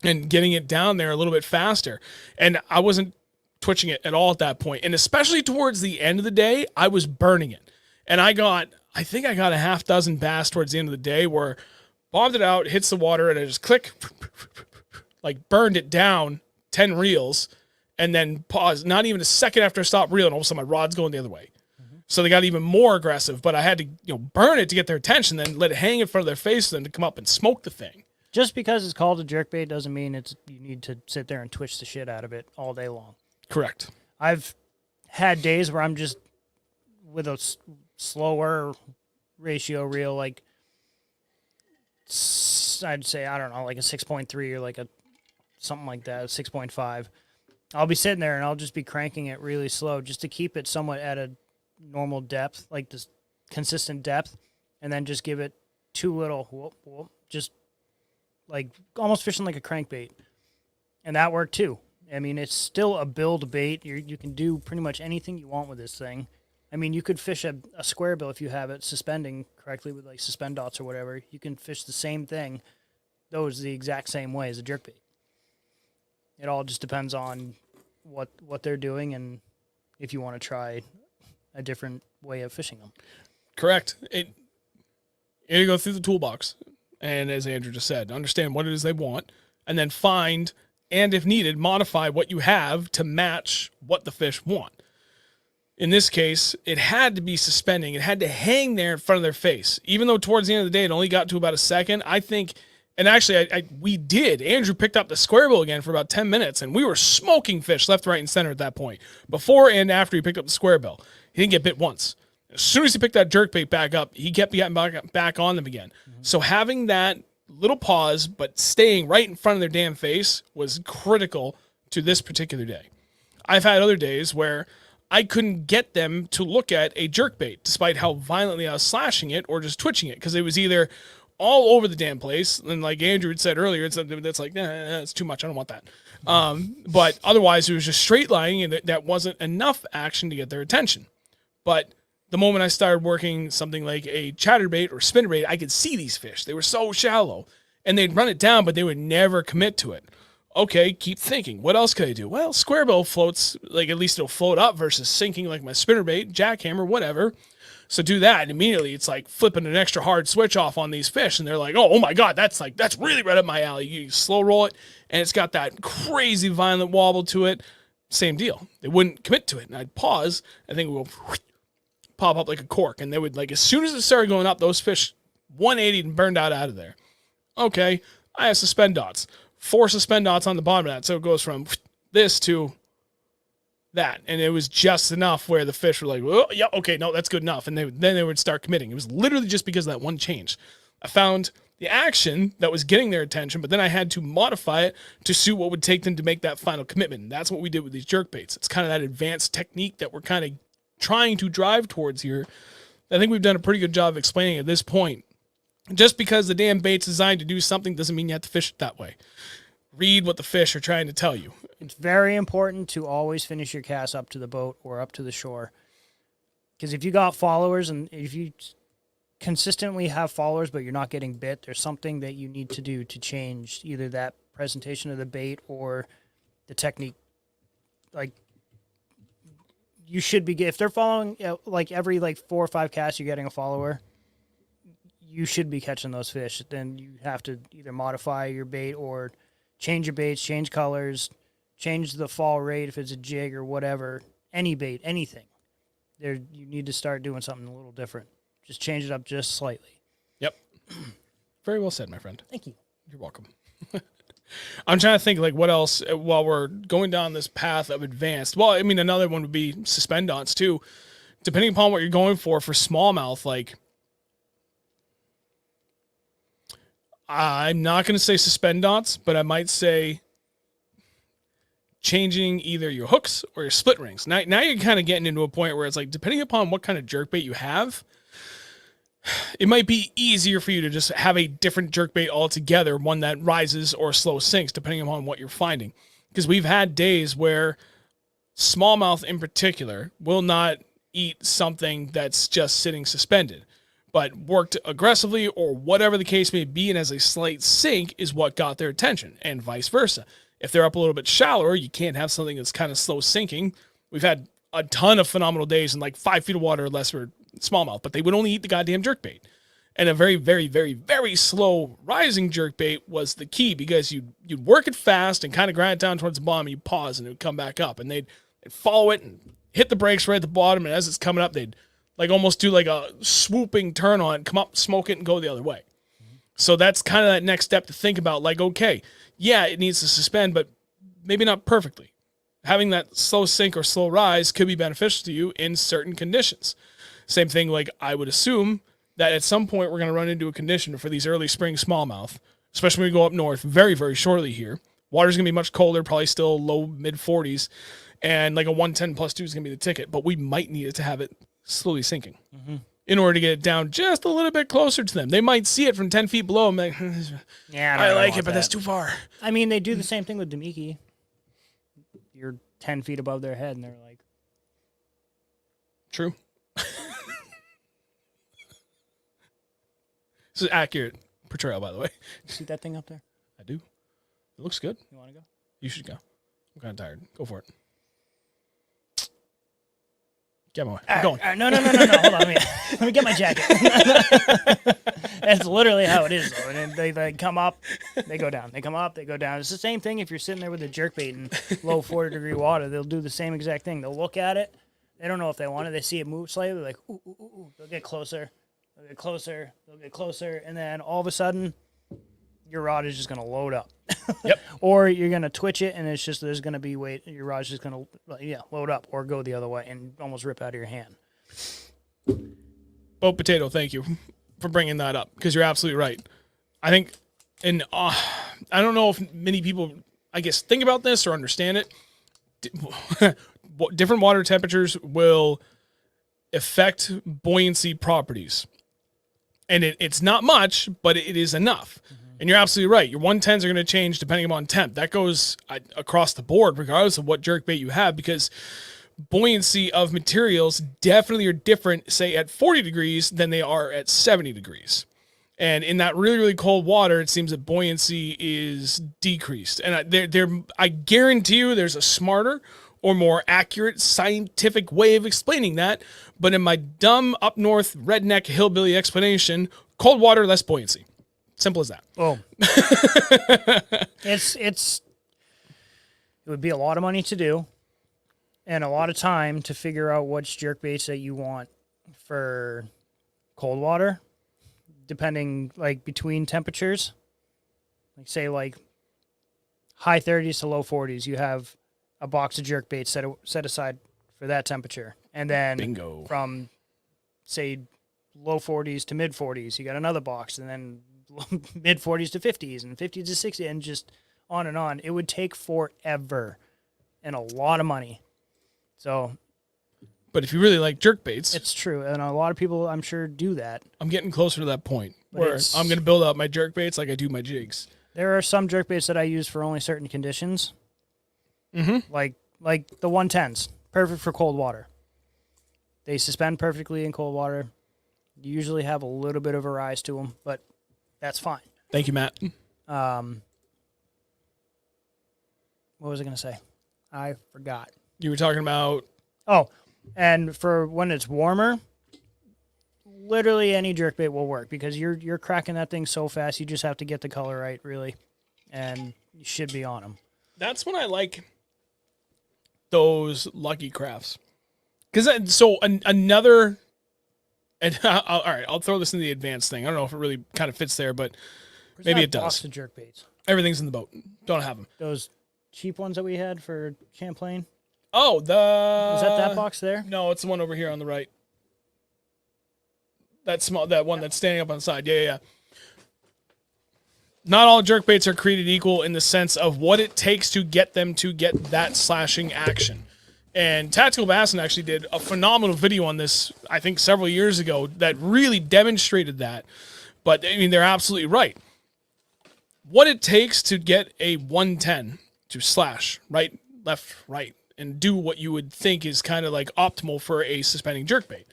and getting it down there a little bit faster. And I wasn't twitching it at all at that point. And especially towards the end of the day, I was burning it. And I think I got a half dozen bass towards the end of the day where bombed it out, hits the water, and I just click, like burned it down 10 reels, and then paused. Not even a second after I stopped reeling, all of a sudden my rod's going the other way. Mm-hmm. So they got even more aggressive, but I had to burn it to get their attention, then let it hang in front of their face, then to come up and smoke the thing. Just because it's called a jerkbait doesn't mean you need to sit there and twitch the shit out of it all day long. Correct. I've had days where I'm just with a slower ratio reel, like I'd say, I don't know, like a 6.3 or like something like that, 6.5. I'll be sitting there and I'll just be cranking it really slow just to keep it somewhat at a normal depth, like this consistent depth, and then just give it too little, whoop, just like almost fishing like a crankbait. And that worked too. I mean, it's still a build bait. You can do pretty much anything you want with this thing. I mean, you could fish a square bill if you have it suspending correctly with like suspend dots or whatever. You can fish the same thing, those the exact same way as a jerkbait. It all just depends on what they're doing and if you want to try a different way of fishing them. Correct. You go through the toolbox, and as Andrew just said, understand what it is they want, and then find, and if needed, modify what you have to match what the fish want. In this case, it had to be suspending. It had to hang there in front of their face. Even though towards the end of the day, it only got to about a second, I think, and actually we did. Andrew picked up the square bill again for about 10 minutes, and we were smoking fish left, right, and center at that point. Before and after he picked up the square bill, he didn't get bit once. As soon as he picked that jerkbait back up, he kept getting back on them again. Mm-hmm. So having that little pause, but staying right in front of their damn face was critical to this particular day. I've had other days where I couldn't get them to look at a jerkbait, despite how violently I was slashing it or just twitching it, because it was either all over the damn place, and like Andrew had said earlier, it's like, it's too much, I don't want that. But otherwise, it was just straight lining, and that wasn't enough action to get their attention. But the moment I started working something like a chatterbait or spinnerbait, I could see these fish. They were so shallow, and they'd run it down, but they would never commit to it. Okay, keep thinking. What else could I do? Well, square bill floats, like at least it'll float up versus sinking like my spinnerbait, jackhammer, whatever. So do that, and immediately it's like flipping an extra hard switch off on these fish, and they're like, oh my God, that's really right up my alley. You slow roll it, and it's got that crazy violent wobble to it. Same deal. They wouldn't commit to it, and I'd pause, and then we'll pop up like a cork, and they would, like, as soon as it started going up, those fish 180 and burned out of there. Okay, I have suspend dots. 4 suspend dots on the bottom of that, so it goes from this to that, and it was just enough where the fish were like, oh, yeah, okay, no, that's good enough, and then they would start committing. It was literally just because of that one change. I found the action that was getting their attention, but then I had to modify it to suit what would take them to make that final commitment, and that's what we did with these jerkbaits. It's kind of that advanced technique that we're kind of trying to drive towards here. I think we've done a pretty good job of explaining at this point. Just because the damn bait's designed to do something doesn't mean you have to fish it that way. read what the fish are trying to tell you. It's very important to always finish your cast up to the boat or up to the shore. Because if you got followers and if you consistently have followers but you're not getting bit, there's something that you need to do to change either that presentation of the bait or the technique. Like, you should be, if they're following, like every 4 or 5 casts you're getting a follower, you should be catching those fish. Then you have to either modify your bait or change your baits, change colors, change the fall rate if it's a jig or whatever. Any bait, anything. You need to start doing something a little different. Just change it up just slightly. Yep. Very well said, my friend. Thank you. You're welcome. I'm trying to think what else while we're going down this path of advanced. Well, I mean, another one would be suspendons too. Depending upon what you're going for smallmouth, I'm not going to say suspendons, but I might say changing either your hooks or your split rings. Now you're kind of getting into a point where it's depending upon what kind of jerkbait you have, it might be easier for you to just have a different jerkbait altogether, one that rises or slow sinks, depending upon what you're finding. Because we've had days where smallmouth in particular will not eat something that's just sitting suspended, but worked aggressively or whatever the case may be, and as a slight sink is what got their attention, and vice versa. If they're up a little bit shallower, you can't have something that's kind of slow sinking. We've had a ton of phenomenal days in 5 feet of water or less for smallmouth, but they would only eat the goddamn jerkbait. And a very, very, very, very slow rising jerkbait was the key, because you'd work it fast and kind of grind it down towards the bottom, and you'd pause and it would come back up, and they'd follow it and hit the brakes right at the bottom, and as it's coming up, they'd almost do a swooping turn on it, come up, smoke it, and go the other way. Mm-hmm. So that's kind of that next step to think about. Okay, yeah, it needs to suspend, but maybe not perfectly. Having that slow sink or slow rise could be beneficial to you in certain conditions. Same thing, I would assume that at some point we're going to run into a condition for these early spring smallmouth, especially when we go up north very, very shortly here. Water's going to be much colder, probably still low, mid-40s, and a 110 plus 2 is going to be the ticket, but we might need it to have it slowly sinking in order to get it down just a little bit closer to them. They might see it from 10 feet below and be like, yeah, I like it, but that's too far. I mean, they do the same thing with Demiki. You're 10 feet above their head, and they're like... True. This is accurate portrayal, by the way. You see that thing up there? I do. It looks good. You want to go? You should go. I'm kind of tired. Go for it. Get my way. I'm going. No. Hold on. Let me get my jacket. That's literally how it is, though. And then they come up, they go down. They come up, they go down. It's the same thing if you're sitting there with a jerkbait in low 40-degree water. They'll do the same exact thing. They'll look at it. They don't know if they want it. They see it move slightly. They're like, ooh, ooh, ooh, ooh. They'll get closer. They'll get closer. They'll get closer. And then all of a sudden, your rod is just going to load up. Yep. Or you're going to twitch it, and it's just there's going to be weight. Your rod's just going to load up or go the other way and almost rip out of your hand. Boat Potato, thank you for bringing that up, because you're absolutely right. I think, and I don't know if many people, I guess, think about this or understand it. Different water temperatures will affect buoyancy properties. And it's not much, but it is enough. Mm-hmm. And you're absolutely right. Your 110s are going to change depending upon temp. That goes across the board, regardless of what jerkbait you have, because buoyancy of materials definitely are different, say, at 40 degrees than they are at 70 degrees. And in that really, really cold water, it seems that buoyancy is decreased. And I guarantee you there's a smarter or more accurate scientific way of explaining that. But in my dumb up north redneck hillbilly explanation, cold water, less buoyancy. Simple as that. Oh, it would be a lot of money to do and a lot of time to figure out which jerkbaits that you want for cold water, depending between temperatures. Say high 30s to low 40s, you have a box of jerkbaits set aside for that temperature. And then bingo. From say low 40s to mid 40s, you got another box, and then mid 40s to 50s and 50s to 60, and just on and on. It would take forever and a lot of money. So, but if you really like jerkbaits, it's true, and a lot of people, I'm sure, do that. I'm getting closer to that point where I'm going to build out my jerkbaits like I do my jigs. There are some jerkbaits that I use for only certain conditions. Like the 110s, perfect for cold water. They suspend perfectly in cold water. You usually have a little bit of a rise to them, but that's fine. Thank you, Matt. What was I going to say? I forgot. You were talking about... Oh, and for when it's warmer, literally any jerkbait will work because you're cracking that thing so fast. You just have to get the color right, really, and you should be on them. That's when I like those Lucky Crafts. Because another... And all right, I'll throw this in the advanced thing. I don't know if it really kind of fits there, but maybe it does. Box of jerkbaits. Everything's in the boat. Don't have them. Those cheap ones that we had for Champlain. Oh, Is that box there? No, it's the one over here on the right. That one that's standing up on the side. Yeah. Not all jerkbaits are created equal in the sense of what it takes to get them to get that slashing action. And Tactical Bassin actually did a phenomenal video on this, I think, several years ago that really demonstrated that. But, I mean, they're absolutely right. What it takes to get a 110 to slash right, left, right, and do what you would think is kind of like optimal for a suspending jerkbait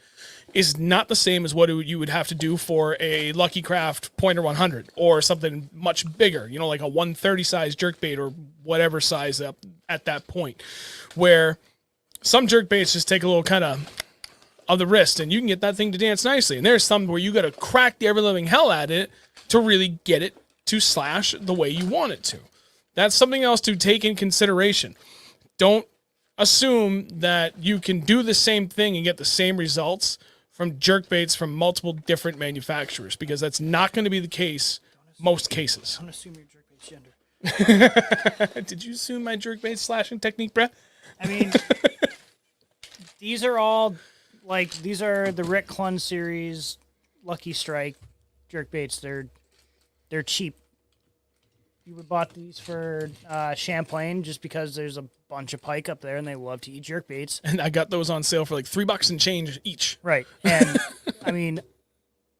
is not the same as what you would have to do for a Lucky Craft Pointer 100 or something much bigger, like a 130 size jerkbait or whatever size up at that point, where some jerkbaits just take a little kind of the wrist and you can get that thing to dance nicely. And there's some where you got to crack the ever-living hell at it to really get it to slash the way you want it to. That's something else to take in consideration. Don't assume that you can do the same thing and get the same results from jerkbaits from multiple different manufacturers, because that's not going to be the case most cases. Don't assume your jerkbait's gender. Did you assume my jerkbait slashing technique, Brett? I mean, these are all, these are the Rick Clun series, Lucky Strike jerkbaits. They're cheap. You would bought these for Champlain just because there's a bunch of pike up there and they love to eat jerkbaits. And I got those on sale for like $3 and change each. Right. And I mean,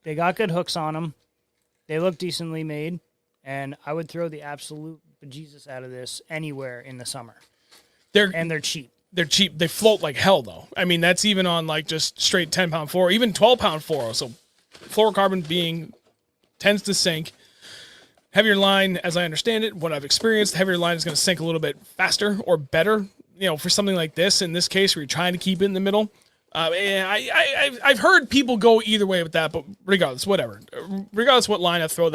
they got good hooks on them. They look decently made. And I would throw the absolute bejesus out of this anywhere in the summer. They're cheap. They're cheap. They float like hell, though. I mean, that's even on like just straight 10-pound fluoro, even 12-pound fluoro. So fluorocarbon tends to sink. Heavier line, as I understand it, what I've experienced, heavier line is going to sink a little bit faster or better, for something like this. In this case, where you're trying to keep it in the middle. I've heard people go either way with that, but regardless, whatever. Regardless what line I throw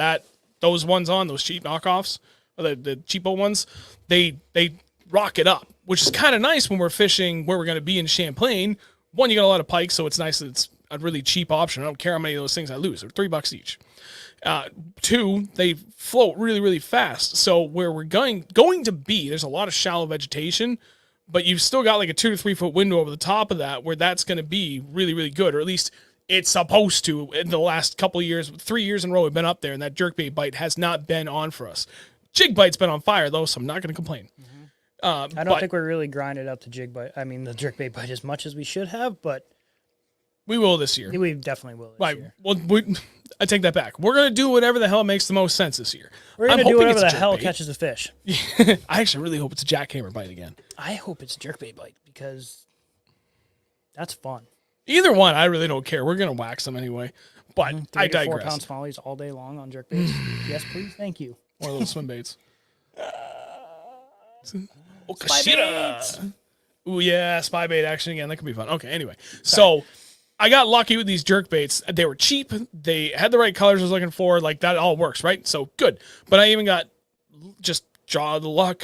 those ones on, those cheap knockoffs, or the cheapo ones, they rock it up, which is kind of nice when we're fishing where we're going to be in Champlain. One, you got a lot of pike, so it's nice that it's a really cheap option. I don't care how many of those things I lose. They're $3 each. Two, they float really, really fast. So where we're going to be, there's a lot of shallow vegetation, but you've still got like a 2 to 3 foot window over the top of that where that's going to be really, really good, or at least it's supposed to. In the last couple of years, 3 years in a row, we've been up there, and that jerkbait bite has not been on for us. Jig bite's been on fire though, so I'm not going to complain. I don't think we're really grinded up the the jerkbait bite as much as we should have, but we will this year. We definitely will this year. Well, I take that back. We're going to do whatever the hell makes the most sense this year. We're going to do whatever the hell catches a fish. I actually really hope it's a jackhammer bite again. I hope it's a jerkbait bite because that's fun. Either one, I really don't care. We're going to wax them anyway. But I digress. 4 pound smallies all day long on jerkbaits. Yes, please. Thank you. Or little swim baits. Okashira. Ooh, yeah, spy bait action again. That could be fun. Okay, anyway. So I got lucky with these jerkbaits. They were cheap. They had the right colors I was looking for. Like, that all works, right? So, good. But I even got just jaw of the luck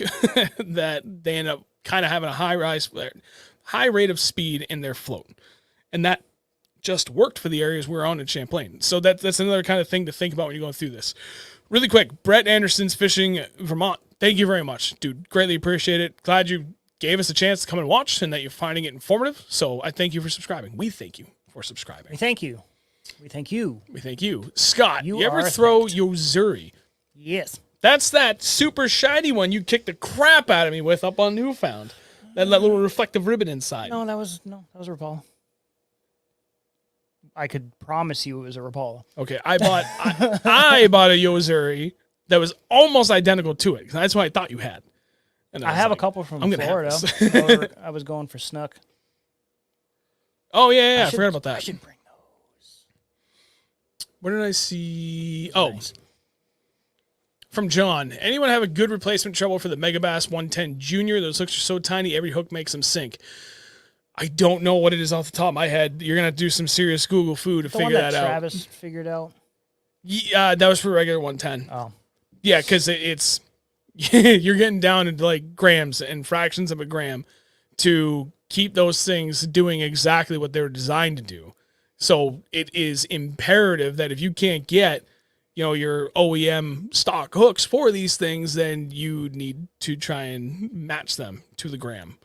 that they end up kind of having a high rate of speed in their float. And that just worked for the areas we're on in Champlain. So that's another kind of thing to think about when you're going through this. Really quick, Brett Anderson's Fishing Vermont. Thank you very much, dude. Greatly appreciate it. Glad you gave us a chance to come and watch and that you're finding it informative. So I thank you for subscribing. We thank you for subscribing. We thank you. We thank you. We thank you. Scott, you ever are throw thanked. Yozuri? Yes. That's that super shiny one you kicked the crap out of me with up on Newfound. That little reflective ribbon inside. No, that was a Rapala. I could promise you it was a Rapala. Okay, I bought a Yozuri that was almost identical to it. That's what I thought you had. And I have a couple from I'm gonna have Florida. I was going for snook. Oh, yeah, I forgot about that. I should bring those. What did I see? Nice. From John. Anyone have a good replacement treble for the Megabass 110 Junior? Those hooks are so tiny, every hook makes them sink. I don't know what it is off the top of my head. You're going to have to do some serious Google food to figure that out. Travis figured out? Yeah, that was for regular 110. Oh. Yeah, because it's you're getting down into like grams and fractions of a gram to keep those things doing exactly what they were designed to do. So it is imperative that if you can't get, your OEM stock hooks for these things, then you need to try and match them to the gram.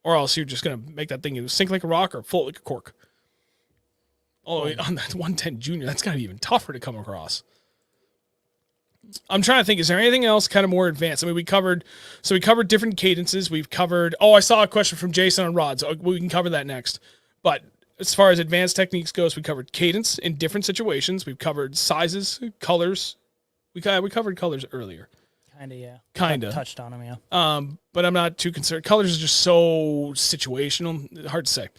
Or else you're just going to make that thing either sink like a rock or float like a cork. Oh, on that 110 Junior, that's got to be even tougher to come across. I'm trying to think, is there anything else kind of more advanced? I mean, we covered different cadences. We've covered, I saw a question from Jason on rods. We can cover that next. But as far as advanced techniques goes, we covered cadence in different situations. We've covered sizes, colors. We covered colors earlier. Kinda, yeah. Kinda. Touched on them, yeah. But I'm not too concerned. Colors is just so situational. Hard to say.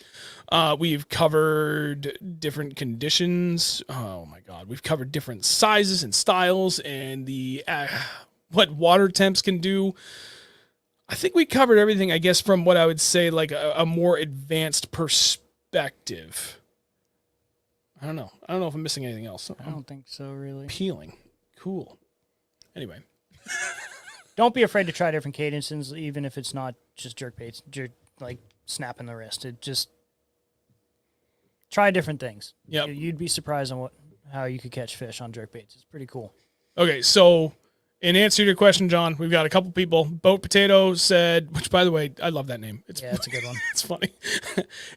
We've covered different conditions. Oh my God. We've covered different sizes and styles and the what water temps can do. I think we covered everything, I guess, from what I would say like a more advanced perspective. I don't know if I'm missing anything else. I don't think so, really. Peeling. Cool. Anyway. Don't be afraid to try different cadences, even if it's not just jerkbaits, like snapping the wrist. It just try different things. Yep. You'd be surprised on how you could catch fish on jerkbaits. It's pretty cool. Okay, so in answer to your question, John, we've got a couple people. Boat Potato said, which by the way, I love that name. It's a good one. It's funny.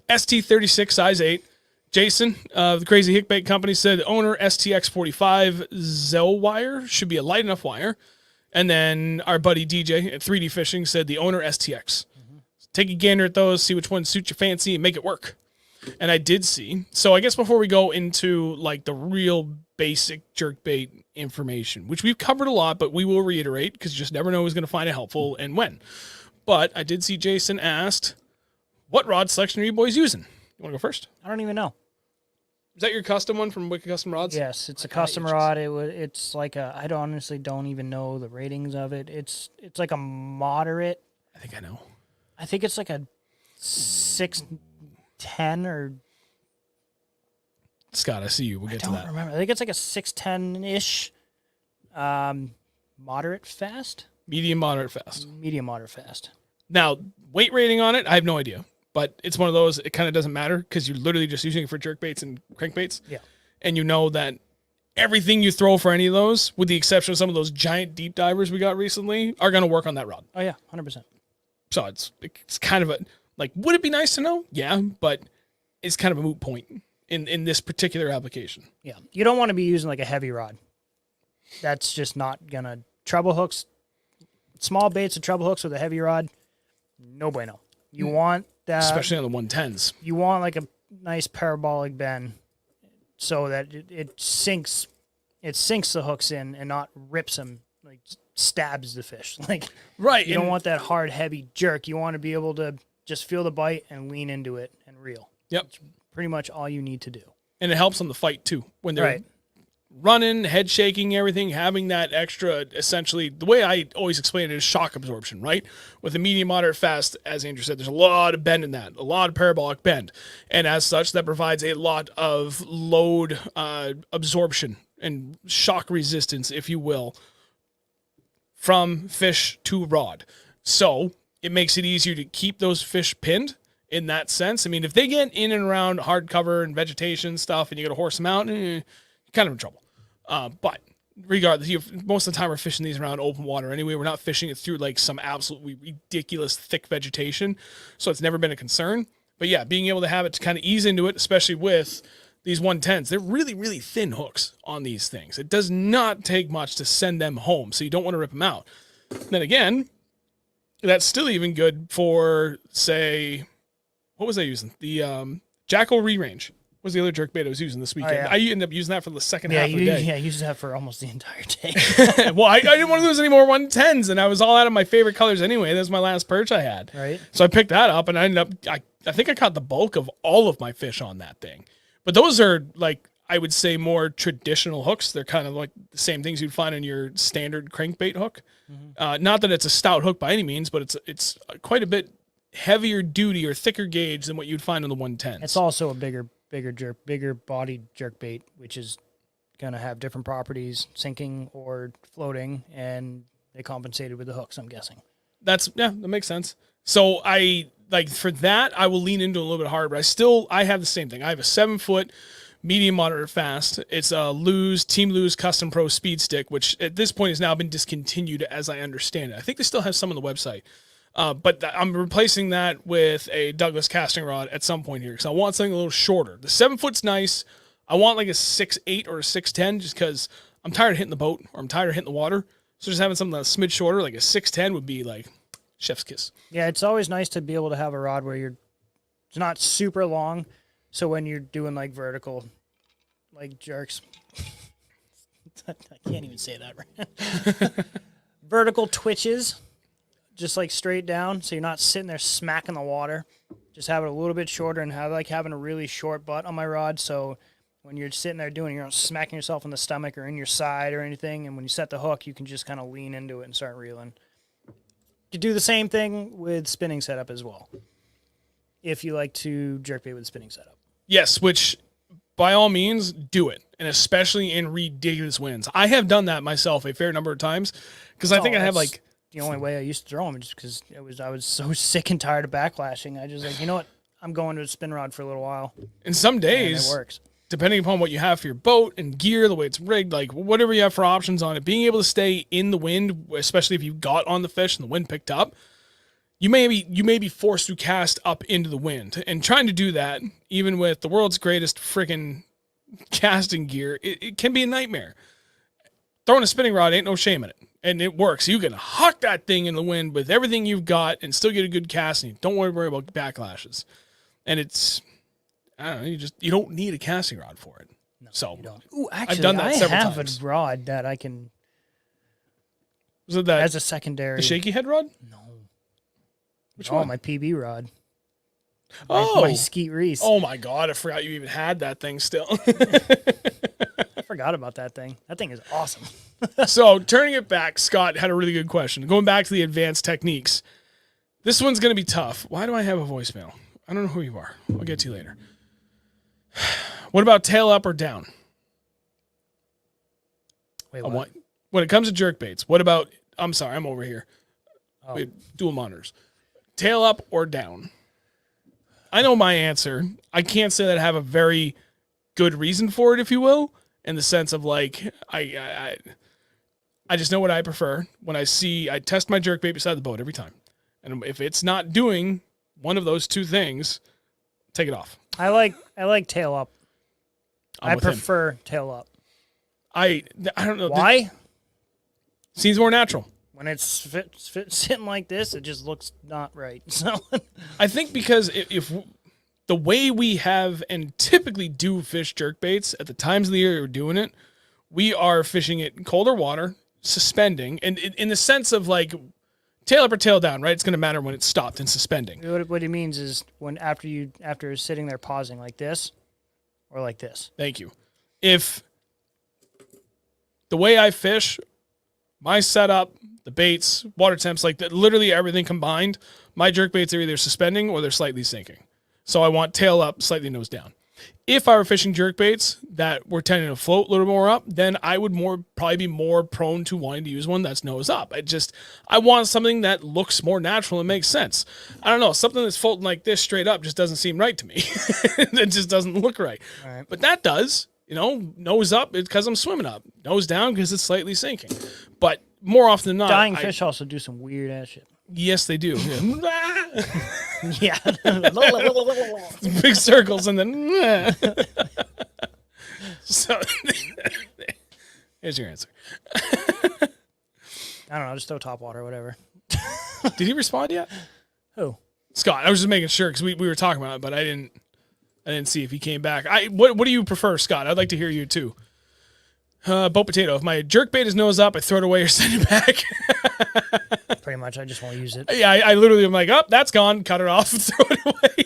ST36 size 8. Jason, the Crazy Hickbait Company said owner STX45 Zell wire should be a light enough wire. And then our buddy DJ at 3D Fishing said the owner STX. Mm-hmm. Take a gander at those, see which one suits your fancy, and make it work. And I did see. So I guess before we go into like the real basic jerkbait information, which we've covered a lot, but we will reiterate because you just never know who's going to find it helpful and when. But I did see Jason asked, what rod selection are you boys using? You want to go first? I don't even know. Is that your custom one from Wicked Custom Rods? Yes, it's a custom rod. It's like I honestly don't even know the ratings of it. It's like a moderate. I think I know. I think it's like a 610 or. Scott, I see you. We'll get to that. I don't remember. I think it's like a 610-ish. Moderate fast. Medium, moderate, fast. Medium, moderate, fast. Now, weight rating on it, I have no idea. But it's one of those, it kind of doesn't matter because you're literally just using it for jerkbaits and crankbaits. Yeah. And you know that everything you throw for any of those, with the exception of some of those giant deep divers we got recently, are going to work on that rod. Oh, yeah, 100%. So it's kind of would it be nice to know? Yeah, but it's kind of a moot point in this particular application. Yeah. You don't want to be using like a heavy rod. That's just not going to, treble hooks, small baits and treble hooks with a heavy rod, no bueno. You want that, especially on the 110s. You want like a nice parabolic bend so that it sinks the hooks in and not rips them, like stabs the fish. Like right. You don't want that hard, heavy jerk. You want to be able to just feel the bite and lean into it and reel. Yep. That's pretty much all you need to do. And it helps on the fight too when they're running, head shaking, everything, having that extra, essentially, the way I always explain it is shock absorption, right? With a medium, moderate, fast, as Andrew said, there's a lot of bend in that, a lot of parabolic bend. And as such, that provides a lot of load absorption and shock resistance, if you will, from fish to rod. So it makes it easier to keep those fish pinned in that sense. I mean, if they get in and around hardcover and vegetation stuff and you got to horse them out, you're kind of in trouble. But regardless, most of the time we're fishing these around open water anyway. We're not fishing it through like some absolutely ridiculous thick vegetation. So it's never been a concern. But yeah, being able to have it to kind of ease into it, especially with these 110s, they're really, really thin hooks on these things. It does not take much to send them home. So you don't want to rip them out. Then again, that's still even good for, say, what was I using? The Jackal Re-Range. What's the other jerkbait I was using this weekend? yeah. I ended up using that for the second half of the day. Yeah, I used that for almost the entire day. Well, I didn't want to lose any more 110s, and I was all out of my favorite colors anyway. That was my last perch I had. Right. So I picked that up, and I ended up, I think I caught the bulk of all of my fish on that thing. But those are, like, I would say more traditional hooks. They're kind of like the same things you'd find in your standard crankbait hook. Not that it's a stout hook by any means, but it's quite a bit heavier duty or thicker gauge than what you'd find on the 110s. It's also a bigger bodied jerkbait, which is going to have different properties, sinking or floating, and they compensated with the hooks, I'm guessing. That makes sense. So for that, I will lean into a little bit harder, but I have the same thing. I have a 7-foot medium moderate fast. It's a Team Lose Custom Pro Speed Stick, which at this point has now been discontinued as I understand it. I think they still have some on the website. But I'm replacing that with a Douglas casting rod at some point here because I want something a little shorter. The 7-foot's nice. I want like a 6'8" or a 6'10" just because I'm tired of hitting the boat or I'm tired of hitting the water. So just having something that's a smidge shorter, like a 6'10", would be like chef's kiss. Yeah, it's always nice to be able to have a rod where it's not super long. So when you're doing like vertical, like jerks, I can't even say that right. Vertical twitches. Just like straight down, so you're not sitting there smacking the water. Just have it a little bit shorter, and I like having a really short butt on my rod, so when you're sitting there doing it, you're not smacking yourself in the stomach or in your side or anything, and when you set the hook, you can just kind of lean into it and start reeling. You do the same thing with spinning setup as well, if you like to jerkbait with spinning setup. Yes, which by all means, do it, and especially in ridiculous winds. I have done that myself a fair number of times, because I think I have like... The only way I used to throw them just because I was so sick and tired of backlashing. I just like, you know what? I'm going to a spin rod for a little while. And some days, it works. Depending upon what you have for your boat and gear, the way it's rigged, like whatever you have for options on it, being able to stay in the wind, especially if you got on the fish and the wind picked up, you may be forced to cast up into the wind. And trying to do that, even with the world's greatest freaking casting gear, it can be a nightmare. Throwing a spinning rod ain't no shame in it. And it works. You can huck that thing in the wind with everything you've got and still get a good cast, and you don't worry about backlashes. And it's, I don't know, you don't need a casting rod for it. No, so you don't. Ooh, actually, I've done that several times. I have a rod that I can, was it that as a secondary. the shaky head rod? No. Which one? My PB rod. My Skeet Reese. Oh my God, I forgot you even had that thing still. I forgot about that thing. That thing is awesome. So turning it back, Scott had a really good question. Going back to the advanced techniques. This one's going to be tough. Why do I have a voicemail? I don't know who you are. I'll get to you later. What about tail up or down? Wait, what? When it comes to jerkbaits, what about, I'm sorry, I'm over here. Oh. Wait, dual monitors. Tail up or down? I know my answer. I can't say that I have a very good reason for it, if you will, in the sense of like, I just know what I prefer. When I test my jerkbait beside the boat every time. And if it's not doing one of those two things, take it off. I like tail up. I prefer tail up. I don't know. Why? Seems more natural. When it's sitting like this, it just looks not right. So I think because if the way we have and typically do fish jerkbaits at the times of the year we're doing it, we are fishing it in colder water, suspending, and in the sense of like tail up or tail down, right? It's going to matter when it's stopped and suspending. What it means is when after sitting there pausing like this or like this. Thank you. If the way I fish, my setup, the baits, water temps, like that, literally everything combined, my jerkbaits are either suspending or they're slightly sinking. So I want tail up, slightly nose down. If I were fishing jerkbaits that were tending to float a little more up, then I would probably be more prone to wanting to use one that's nose up. I want something that looks more natural and makes sense. I don't know, something that's floating like this straight up just doesn't seem right to me. It just doesn't look right. All right. But that does, nose up because I'm swimming up. Nose down because it's slightly sinking. But more often than not, dying fish also do some weird ass shit. Yes, they do. Yeah. Big circles and then. So here's your answer. I don't know. Just throw top water or whatever. Did he respond yet? Who? Scott. I was just making sure because we were talking about it, but I didn't and then see if he came back. What do you prefer, Scott? I'd like to hear you too. Boat potato. If my jerkbait is nose up, I throw it away or send it back. Pretty much, I just won't use it. Yeah, I literally am like, oh, that's gone. Cut it off and throw it away.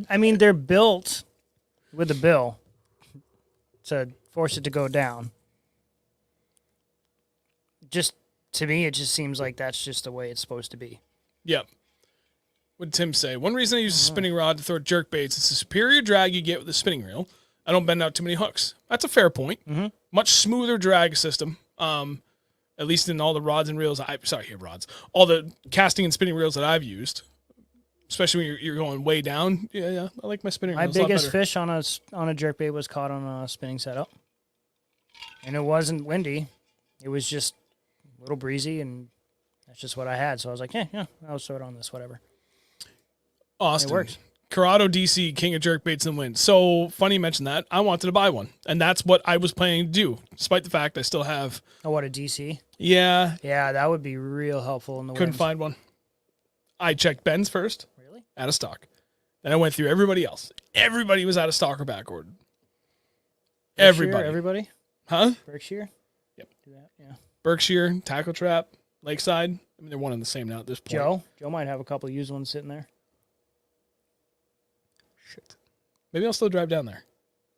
I mean, they're built with a bill to force it to go down. Just to me, it just seems like that's just the way it's supposed to be. Yep. What did Tim say? One reason I use a spinning rod to throw jerkbaits is the superior drag you get with a spinning reel. I don't bend out too many hooks. That's a fair point. Mm-hmm. Much smoother drag system. At least in all the rods and reels. All the casting and spinning reels that I've used, especially when you're going way down. Yeah. I like my spinning reels. My biggest fish on a jerkbait was caught on a spinning setup, and it wasn't windy. It was just a little breezy, and that's just what I had. So I was like, yeah, I'll throw it on this, whatever. Austin. It works. Corrado DC, king of jerkbaits and wind. So funny you mentioned that. I wanted to buy one, and that's what I was planning to do, despite the fact I still have. Oh, what, a DC? Yeah. Yeah, that would be real helpful in the Couldn't wind. find one. I checked Ben's first. Really? Out of stock. Then I went through everybody else. Everybody was out of stock or backordered. Everybody? Huh? Berkshire? Yep. Do that, yeah. Berkshire, Tackle Trap, Lakeside. I mean, they're one and the same now at this point. Joe might have a couple used ones sitting there. Shit. Maybe I'll still drive down there.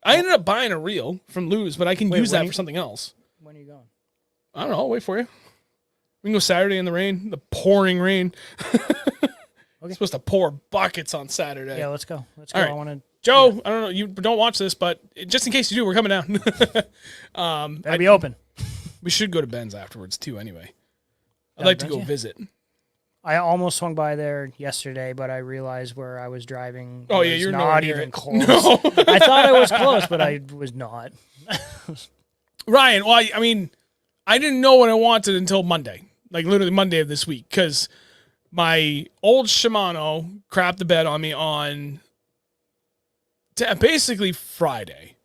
I ended up buying a reel from Lou's, but I can use that for something else. When are you going? I don't know. I'll wait for you. We can go Saturday in the rain, the pouring rain. It's supposed to pour buckets on Saturday. Yeah, let's go. Let's All go. right. I want to. Joe, yeah. I don't know. You don't watch this, but just in case you do, we're coming down. Better be open. We should go to Ben's afterwards too. Anyway, I'd like to go visit. I almost swung by there yesterday, but I realized where I was driving. Oh yeah, you're not even close. No. I thought I was close, but I was not. Ryan, well, I mean, I didn't know what I wanted until Monday, like literally Monday of this week, because my old Shimano crapped the bed on me on basically Friday.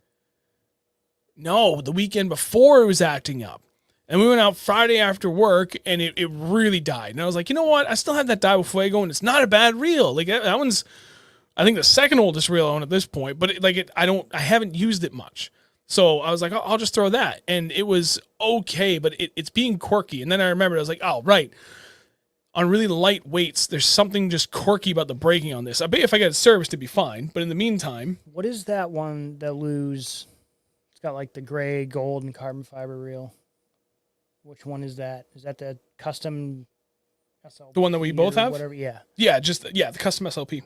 No, the weekend before it was acting up. And we went out Friday after work, and it really died. And I was like, you know what? I still have that Daiwa Fuego, and it's not a bad reel. Like that one's, I think, the second oldest reel I own at this point. But I haven't used it much. So I was like, I'll just throw that. And it was okay, but it's being quirky. And then I remembered, I was like, oh, right. On really light weights, there's something just quirky about the braking on this. I bet if I got it serviced, it'd be fine. But in the meantime. What is that one that Lou's? It's got like the gray, gold, and carbon fiber reel. Which one is that? Is that the custom SLP? The one that we both have? Whatever, yeah. Yeah, the custom SLP.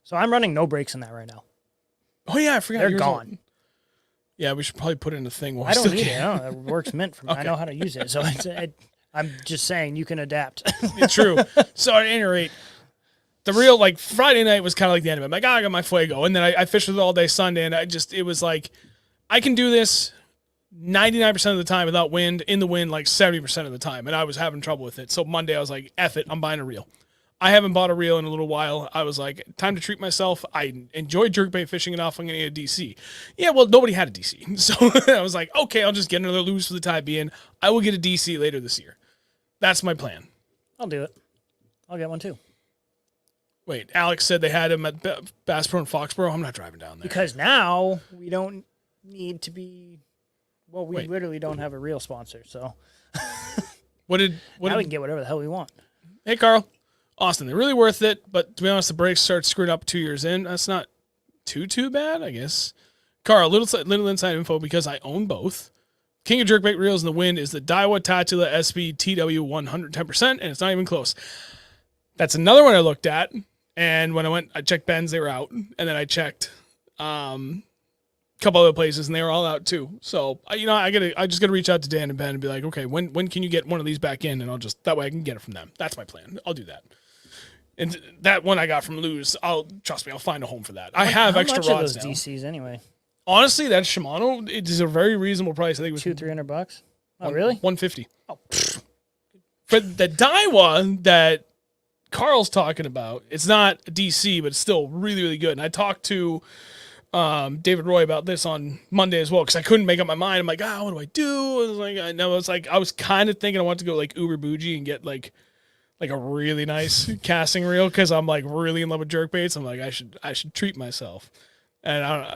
So I'm running no brakes in that right now. Oh, yeah, I forgot. They're gone. Yeah, we should probably put it in the thing. While I don't still need can. it. No, it works mint for me. Okay. I know how to use it. So I'm just saying you can adapt. It's true. So at any rate, the real, like, Friday night was kind of like the end of it. I'm like, I got my Fuego. And then I fished with it all day Sunday, and it was like, I can do this 99% of the time without wind, in the wind like 70% of the time, and I was having trouble with it. So Monday I was like, F it, I'm buying a reel. I haven't bought a reel in a little while. I was like, time to treat myself. I enjoy jerkbait fishing enough. I'm going to get a DC. Yeah, well, nobody had a DC. So I was like, okay, I'll just get another Lewis for the time being. I will get a DC later this year. That's my plan. I'll do it. I'll get one too. Wait, Alex said they had him at Bass Pro and Foxborough. I'm not driving down there. Because now we don't need to be... Well, we literally don't have a real sponsor, so... What did we can get whatever the hell we want. Hey, Carl. Austin, they're really worth it, but to be honest, the brakes start screwing up 2 years in. That's not too bad, I guess. Carl, little inside info because I own both. King of jerkbait reels in the wind is the Daiwa Tatula SB TW 110%, and it's not even close. That's another one I looked at, and when I checked Ben's, they were out, and then I checked a couple other places, and they were all out too. So I just gotta reach out to Dan and Ben and be like, okay, when can you get one of these back in, and that way I can get it from them. That's my plan. I'll do that. And that one I got from Lou's, trust me, I'll find a home for that. I have extra rods now. How much are those DCs anyway? Honestly, that Shimano, it is a very reasonable price. I think it was $200-300. Oh, really? $150. Oh, for the Daiwa that Carl's talking about, it's not a DC, but it's still really, really good. And I talked to David Roy about this on Monday as well because I couldn't make up my mind. I'm like, what do I do? I was kind of thinking I want to go like uber bougie and get like like a really nice casting reel because I'm like really in love with jerkbaits. I'm like, I should treat myself. And I don't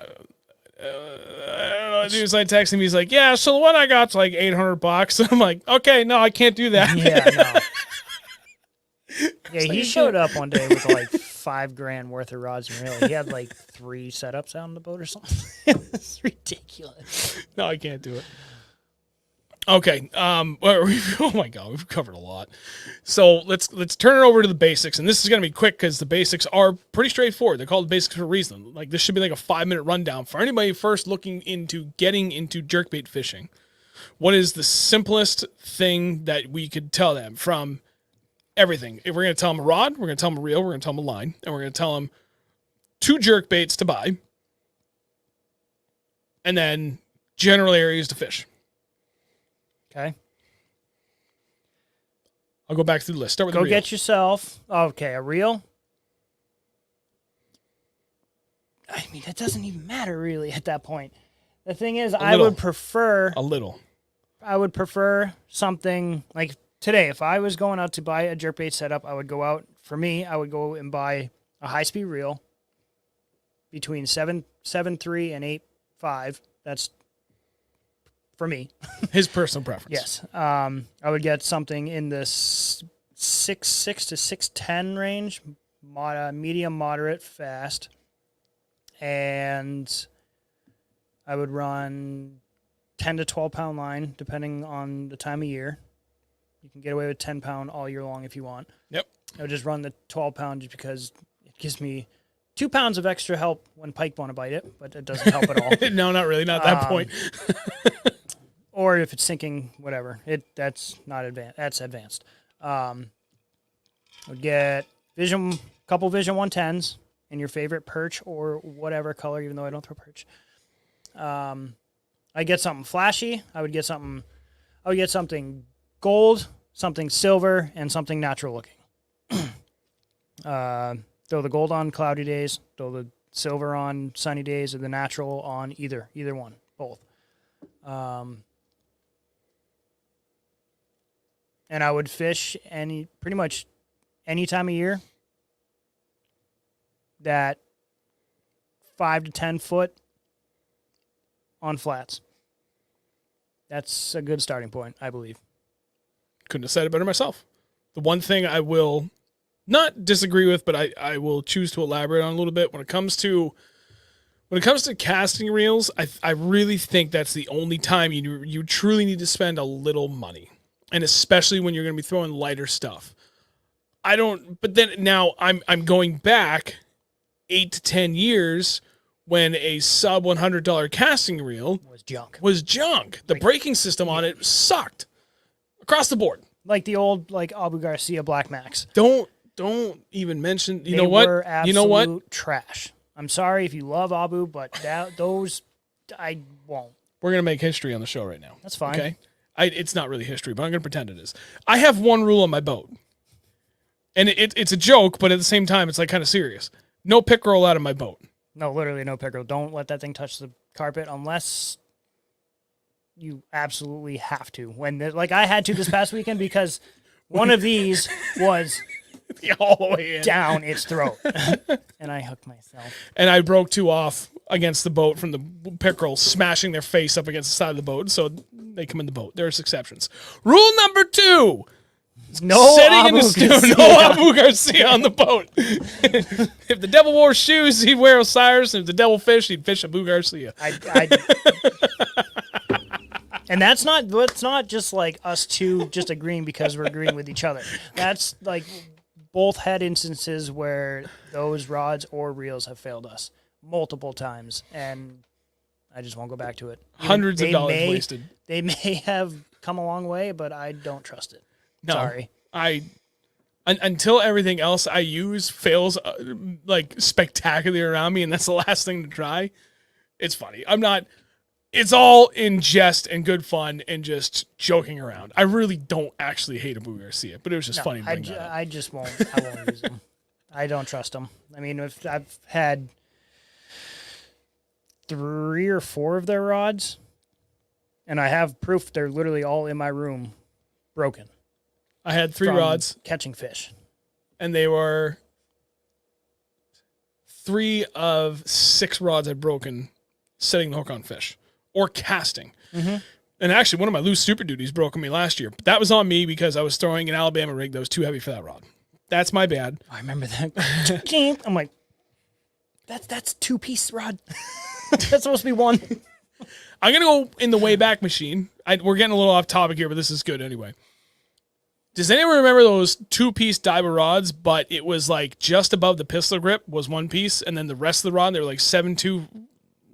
know. Dude's like texting me. He's like, yeah, so the one I got's like $800. I'm like, okay, no, I can't do that. Yeah, no. Yeah, he showed up one day with like $5,000 worth of rods and reels. He had like 3 setups out on the boat or something. It's ridiculous. No, I can't do it. Okay. Oh my God, we've covered a lot. So let's turn it over to the basics, and this is gonna be quick because the basics are pretty straightforward. They're called basics for a reason. Like this should be like a 5-minute rundown for anybody first looking into getting into jerkbait fishing. What is the simplest thing that we could tell them from everything? If we're gonna tell them a rod, we're gonna tell them a reel, we're gonna tell them a line, and we're gonna tell them 2 jerkbaits to buy, and then general areas to fish. Okay. I'll go back through the list. Start with Go the reel. get yourself, okay, a reel. I mean, it doesn't even matter really at that point. The thing is, I would prefer something like today. If I was going out to buy a jerkbait setup, I would go out. For me, I would go and buy a high-speed reel between 7.3 and 8.5. That's for me. His personal preference. Yes. I would get something in the 6.6 to 6.10 range, medium, moderate, fast. And I would run 10 to 12 pound line, depending on the time of year. You can get away with 10 pound all year long if you want. Yep. I would just run the 12 pound just because it gives me 2 pounds of extra help when pike want to bite it, but it doesn't help at all. No, not really. Not that point. Or if it's sinking, whatever. That's not advanced. That's advanced. Would get couple Vision 110s in your favorite perch or whatever color, even though I don't throw perch. I get something flashy. I would get something gold, something silver, and something natural looking. Throw the gold on cloudy days, throw the silver on sunny days, or the natural on either one, both. And I would fish pretty much any time of year that 5 to 10 foot on flats. That's a good starting point, I believe. Couldn't have said it better myself. The one thing I will not disagree with, but I will choose to elaborate on a little bit when it comes to casting reels. I really think that's the only time you truly need to spend a little money, and especially when you're going to be throwing lighter stuff. But then now I'm going back 8 to 10 years when a sub $100 casting reel was junk. The braking system on it sucked across the board. Like the old Abu Garcia Black Max. Don't even mention. They were absolute trash. I'm sorry if you love Abu, but those I won't. We're gonna make history on the show right now. That's fine. Okay, it's not really history, but I'm gonna pretend it is. I have one rule on my boat, and it's a joke, but at the same time, it's like kind of serious. No pick roll out of my boat. No, literally no pick roll. Don't let that thing touch the carpet unless you absolutely have to. Like I had to this past weekend because one of these was all the way in. Down its throat, and I hooked myself. And I broke 2 off against the boat from the pickerel, smashing their face up against the side of the boat. So they come in the boat. There's exceptions. Rule number 2. No Abu Garcia on the boat. If the devil wore shoes, he'd wear Osiris. And if the devil fished, he'd fish Abu Garcia. And that's not just like us two just agreeing because we're agreeing with each other. That's like both had instances where those rods or reels have failed us multiple times, and I just won't go back to it. Hundreds of dollars wasted. They may have come a long way, but I don't trust it. No, sorry. Until everything else I use fails like spectacularly around me, and that's the last thing to try. It's funny. It's all in jest and good fun and just joking around. I really don't actually hate Abu Garcia, but it was just funny. I won't use them. I don't trust them. I mean, if I've had 3 or 4 of their rods, and I have proof they're literally all in my room broken. I had 3 from rods, catching fish. and they were 3 of 6 rods I'd broken setting the hook on fish or casting. Mm-hmm. And actually, one of my loose Super Duties broke on me last year. But that was on me because I was throwing an Alabama rig that was too heavy for that rod. That's my bad. I remember that. I'm like, that's 2-piece rod. That's supposed to be 1. I'm going to go in the Wayback Machine. We're getting a little off topic here, but this is good anyway. Does anyone remember those 2-piece diver rods, but it was like just above the pistol grip was 1 piece, and then the rest of the rod, they were like 7.2.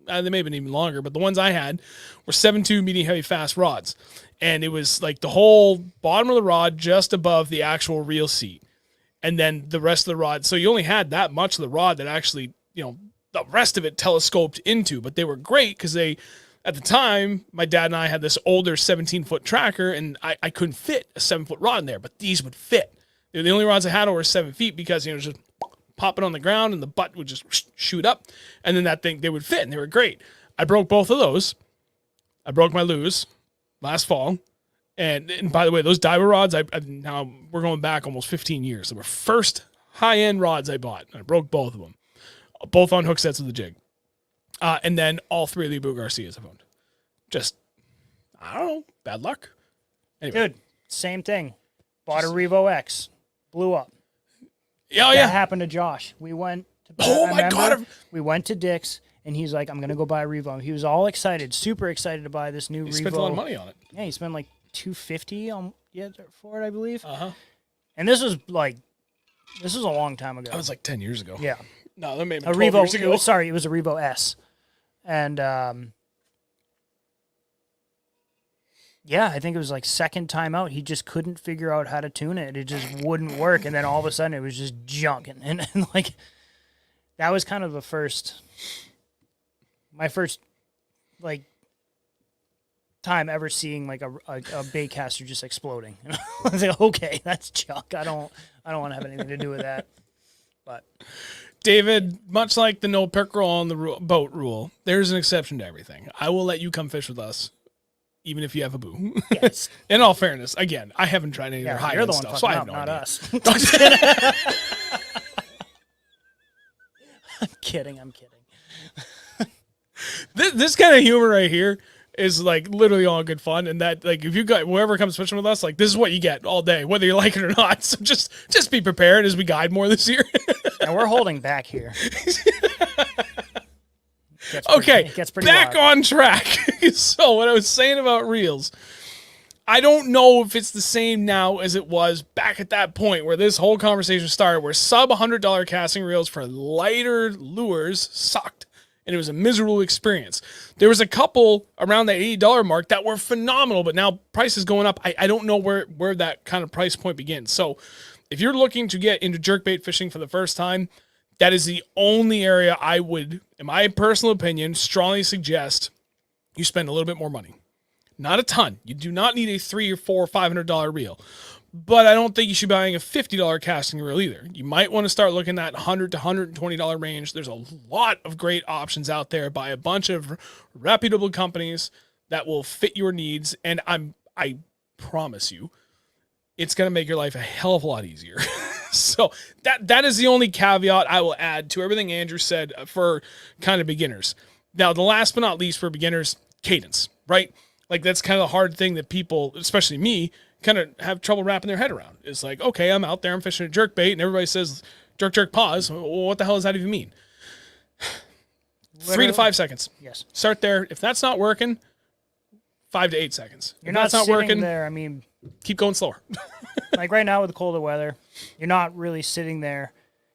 They may have been even longer, but the ones I had were 7.2 medium heavy fast rods. And it was like the whole bottom of the rod just above the actual reel seat. And then the rest of the rod. So you only had that much of the rod that actually, the rest of it telescoped into. But they were great because at the time, my dad and I had this older 17-foot tracker, and I couldn't fit a 7-foot rod in there, but these would fit. They were the only rods I had over 7 feet because, just pop it on the ground and the butt would just shoot up, and then they would fit, and they were great. I broke both of those. I broke my Lewis last fall, and by the way, those diver rods, now we're going back almost 15 years. They were first high-end rods I bought, and I broke both of them, both on hook sets with the jig. And then all 3 of the Abu Garcias I've owned. Just, I don't know, bad luck. Anyway. Dude, same thing. Bought a Revo X. Blew up. Yeah, That happened to Josh. We went to God. We went to Dick's, and he's like, I'm going to go buy a Revo. He was all excited, super excited to buy this new Revo. He spent a lot of money on it. Yeah, he spent like $250 for it, I believe. Uh-huh. And this was a long time ago. That was like 10 years ago. Yeah. No, that made me A 12 years ago. Revo, it was a Revo S. And, yeah, I think it was like second time out. He just couldn't figure out how to tune it. It just wouldn't work. And then all of a sudden it was just junk. And like, that was kind of my first, like, time ever seeing like a bait caster just exploding. I was like, okay, that's junk. I don't want to have anything to do with that. But David, much like the no pickerel on the boat rule, there's an exception to everything. I will let you come fish with us, even if you have a boo. yes. In all fairness, again, I haven't tried any of their You're high-end the one stuff, so I have no not idea. us. I'm kidding. This kind of humor right here is like literally all good fun, and that like if you got whoever comes fishing with us, like this is what you get all day, whether you like it or not. So just be prepared as we guide more this year. And we're holding back here. Okay, back wild. on track. So what I was saying about reels, I don't know if it's the same now as it was back at that point where this whole conversation started, where sub $100 casting reels for lighter lures sucked. And it was a miserable experience. There was a couple around that $80 mark that were phenomenal, but now prices going up. I don't know where that kind of price point begins. So if you're looking to get into jerkbait fishing for the first time, that is the only area I would, in my personal opinion, strongly suggest you spend a little bit more money. Not a ton. You do not need a $300 or $400 or $500 reel. But I don't think you should be buying a $50 casting reel either. You might want to start looking at $100 to $120 range. There's a lot of great options out there by a bunch of reputable companies that will fit your needs. And I promise you, it's going to make your life a hell of a lot easier. So that is the only caveat I will add to everything Andrew said for kind of beginners. Now, the last but not least for beginners, cadence, right? Like that's kind of the hard thing that people, especially me, kind of have trouble wrapping their head around. It's like, okay, I'm out there, I'm fishing a jerkbait, and everybody says, jerk, jerk, pause. Well, what the hell does that even mean? Literally. 3 to 5 seconds. Yes. Start there. If that's not working, 5 to 8 seconds. You're If not that's not sitting working, there. I mean, keep going slower. like right now with the colder weather, you're not really sitting there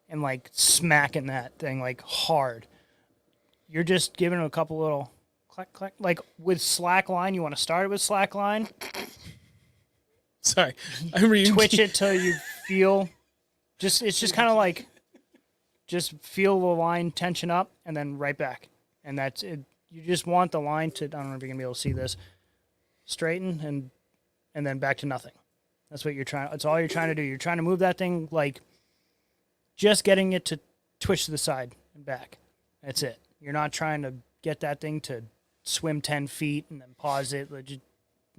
and like smacking that thing like hard. You're just giving it a couple little clack, clack. Like with slack line, you want to start it with slack line. Sorry. I'm reading. Twitch it till you feel it's just kind of like just feel the line tension up and then right back. And that's it. You just want the line to, I don't know if you're gonna be able to see this, straighten and then back to nothing. That's what that's all you're trying to do. You're trying to move that thing like just getting it to twitch to the side and back. That's it. You're not trying to get that thing to swim 10 feet and then pause it.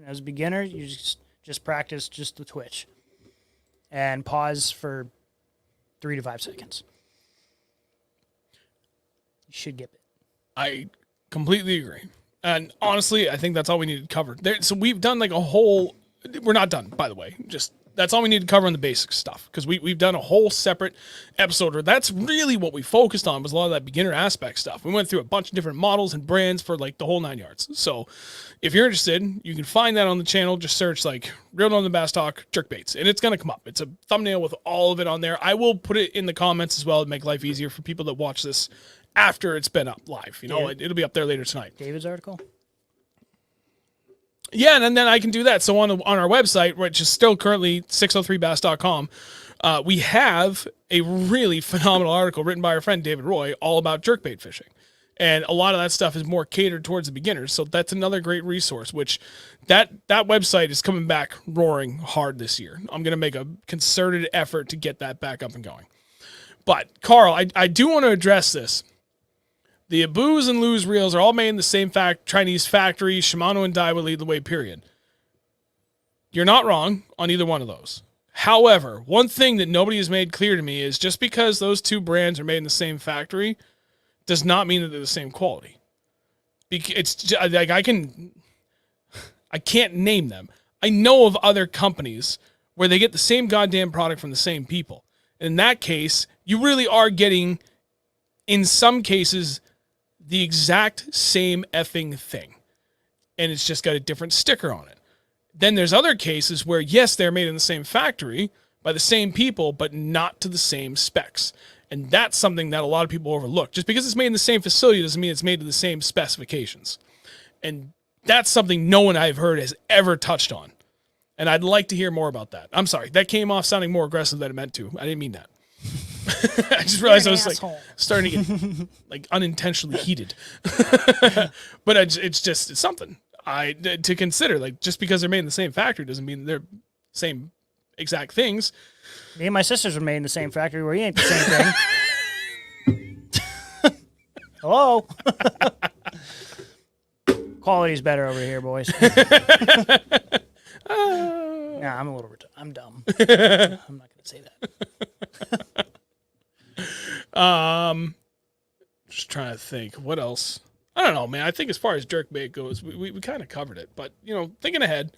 As a beginner, you just practice just the twitch. and pause for 3 to 5 seconds. You should get it. I completely agree. And honestly, I think that's all we need to cover. So we've done like a whole, we're not done, by the way. Just that's all we need to cover on the basic stuff, because we've done a whole separate episode where that's really what we focused on, was a lot of that beginner aspect stuff. We went through a bunch of different models and brands for like the whole 9 yards. So if you're interested, you can find that on the channel. Just search like Reel Nothern Bass Talk Jerkbaits, and it's going to come up. It's a thumbnail with all of it on there. I will put it in the comments as well to make life easier for people that watch this after it's been up live. You know, it'll be up there later tonight. David's article? Yeah, and then I can do that. So on our website, which is still currently 603bass.com, we have a really phenomenal article written by our friend David Roy all about jerkbait fishing. And a lot of that stuff is more catered towards the beginners. So that's another great resource, which that website is coming back roaring hard this year. I'm going to make a concerted effort to get that back up and going. But, Carl, I do want to address this. The Abu's and Lou's reels are all made in the same Chinese factory. Shimano and Daiwa lead the way, period. You're not wrong on either one of those. However, one thing that nobody has made clear to me is just because those two brands are made in the same factory does not mean that they're the same quality. It's like I can't name them. I know of other companies where they get the same goddamn product from the same people. In that case, you really are getting, in some cases, the exact same effing thing. And it's just got a different sticker on it. Then there's other cases where, yes, they're made in the same factory by the same people, but not to the same specs. And that's something that a lot of people overlook. Just because it's made in the same facility doesn't mean it's made to the same specifications. And that's something no one I've heard has ever touched on. And I'd like to hear more about that. I'm sorry, that came off sounding more aggressive than it meant to. I didn't mean that. I just realized I was like starting to get like unintentionally heated. But it's something to consider. Like, just because they're made in the same factory doesn't mean they're same exact things. Me and my sisters were made in the same factory where you ain't the same thing. Hello? Quality's better over here, boys. Nah, I'm a little I'm dumb. I'm not going to say that. Just trying to think. What else? I don't know, man. I think as far as jerkbait goes, we kind of covered it. But, you know, thinking ahead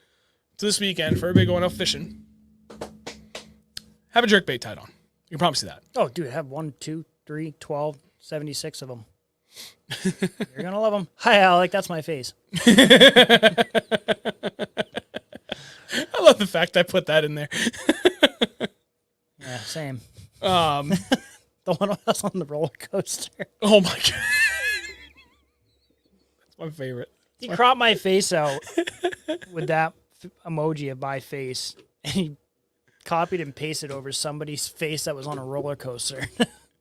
to this weekend for everybody going out fishing, have a jerkbait tied on. You can promise you that. Oh, dude, I have 1, 2, 3, 12, 76 of them. You're going to love them. Hi, Alec. That's my face. I love the fact I put that in there. Yeah, same. The one I was on the roller coaster. Oh, my God. That's my favorite. He cropped my face out with that emoji of my face, and he copied and pasted over somebody's face that was on a roller coaster.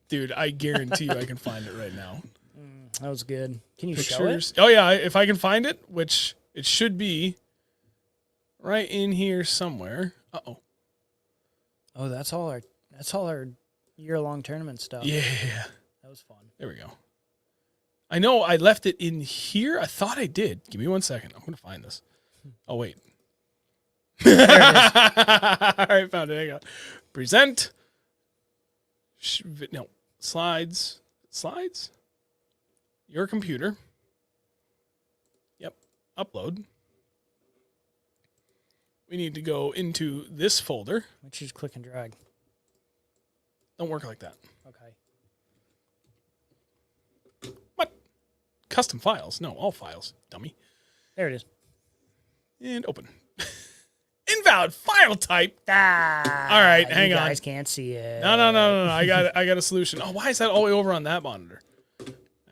Dude, I guarantee you I can find it right now. That was good. Can you Pictures? show it? Oh, yeah. If I can find it, which it should be right in here somewhere. Uh-oh. Oh, that's all our year-long tournament stuff. Yeah. That was fun. There we go. I know I left it in here. I thought I did. Give me 1 second. I'm going to find this. Oh, wait. There it is. All right, found it. Hang on. Present. No. Slides. Slides? Your computer. Yep. Upload. We need to go into this folder. Let's just click and drag. Don't work like that. Okay. What? Custom files? No, all files, dummy. There it is. And open. Invalid file type. Ah, all right, hang on. You guys can't see it. No. I got a solution. Oh, why is that all the way over on that monitor?